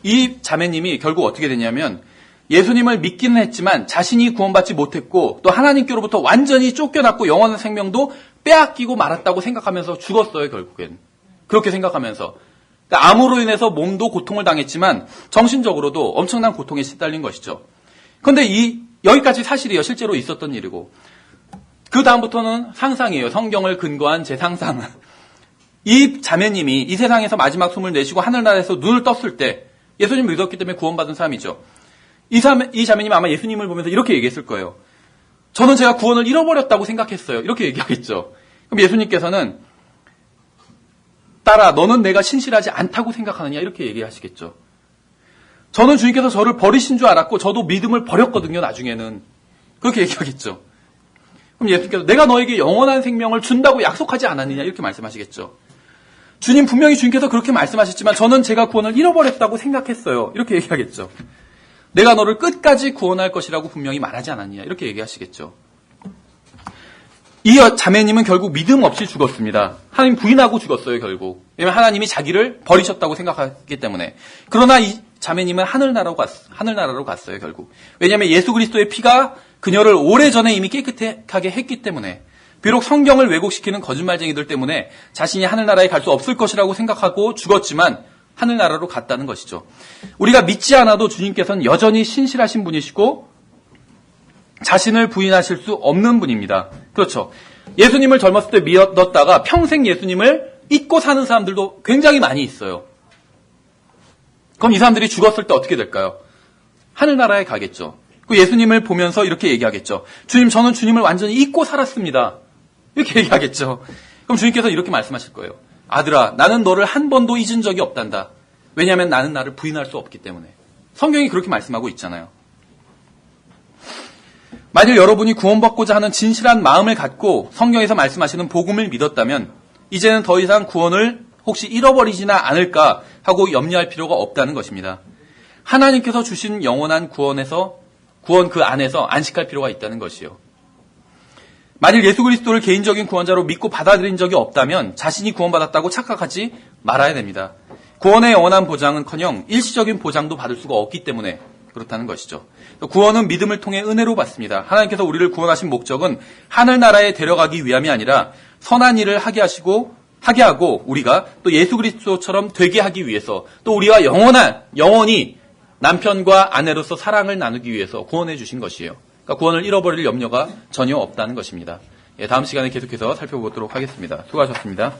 이 자매님이 결국 어떻게 됐냐면 예수님을 믿기는 했지만 자신이 구원받지 못했고 또 하나님께로부터 완전히 쫓겨났고 영원한 생명도 빼앗기고 말았다고 생각하면서 죽었어요. 결국엔. 그렇게 생각하면서. 그러니까 암으로 인해서 몸도 고통을 당했지만 정신적으로도 엄청난 고통에 시달린 것이죠. 그런데 여기까지 사실이에요. 실제로 있었던 일이고. 그 다음부터는 상상이에요. 성경을 근거한 제 상상. 이 자매님이 이 세상에서 마지막 숨을 내쉬고 하늘나라에서 눈을 떴을 때 예수님을 믿었기 때문에 구원받은 사람이죠. 이 자매님이 아마 예수님을 보면서 이렇게 얘기했을 거예요. 저는 제가 구원을 잃어버렸다고 생각했어요. 이렇게 얘기하겠죠. 그럼 예수님께서는 딸아 너는 내가 신실하지 않다고 생각하느냐 이렇게 얘기하시겠죠. 저는 주님께서 저를 버리신 줄 알았고 저도 믿음을 버렸거든요. 나중에는. 그렇게 얘기하겠죠. 그럼 예수님께서 내가 너에게 영원한 생명을 준다고 약속하지 않았느냐 이렇게 말씀하시겠죠. 주님 분명히 주님께서 그렇게 말씀하셨지만 저는 제가 구원을 잃어버렸다고 생각했어요. 이렇게 얘기하겠죠. 내가 너를 끝까지 구원할 것이라고 분명히 말하지 않았느냐 이렇게 얘기하시겠죠. 이 자매님은 결국 믿음 없이 죽었습니다. 하나님 부인하고 죽었어요. 결국. 왜냐하면 하나님이 자기를 버리셨다고 생각하기 때문에. 그러나 이 자매님은 하늘나라로 갔어요. 결국. 왜냐하면 예수 그리스도의 피가 그녀를 오래전에 이미 깨끗하게 했기 때문에. 비록 성경을 왜곡시키는 거짓말쟁이들 때문에 자신이 하늘나라에 갈 수 없을 것이라고 생각하고 죽었지만 하늘나라로 갔다는 것이죠. 우리가 믿지 않아도 주님께서는 여전히 신실하신 분이시고 자신을 부인하실 수 없는 분입니다. 그렇죠. 예수님을 젊었을 때 믿었다가 평생 예수님을 잊고 사는 사람들도 굉장히 많이 있어요. 그럼 이 사람들이 죽었을 때 어떻게 될까요? 하늘나라에 가겠죠. 그 예수님을 보면서 이렇게 얘기하겠죠. 주님, 저는 주님을 완전히 잊고 살았습니다. 이렇게 얘기하겠죠. 그럼 주님께서 이렇게 말씀하실 거예요. 아들아, 나는 너를 한 번도 잊은 적이 없단다. 왜냐하면 나는 나를 부인할 수 없기 때문에. 성경이 그렇게 말씀하고 있잖아요. 만일 여러분이 구원받고자 하는 진실한 마음을 갖고 성경에서 말씀하시는 복음을 믿었다면 이제는 더 이상 구원을 혹시 잃어버리지나 않을까 하고 염려할 필요가 없다는 것입니다. 하나님께서 주신 영원한 구원 그 안에서 안식할 필요가 있다는 것이요. 만일 예수 그리스도를 개인적인 구원자로 믿고 받아들인 적이 없다면 자신이 구원받았다고 착각하지 말아야 됩니다. 구원의 영원한 보장은커녕 일시적인 보장도 받을 수가 없기 때문에 그렇다는 것이죠. 구원은 믿음을 통해 은혜로 받습니다. 하나님께서 우리를 구원하신 목적은 하늘나라에 데려가기 위함이 아니라 선한 일을 하게 하고 우리가 또 예수 그리스도처럼 되게 하기 위해서 또 우리와 영원히 남편과 아내로서 사랑을 나누기 위해서 구원해 주신 것이에요. 그러니까 구원을 잃어버릴 염려가 전혀 없다는 것입니다. 다음 시간에 계속해서 살펴보도록 하겠습니다. 수고하셨습니다.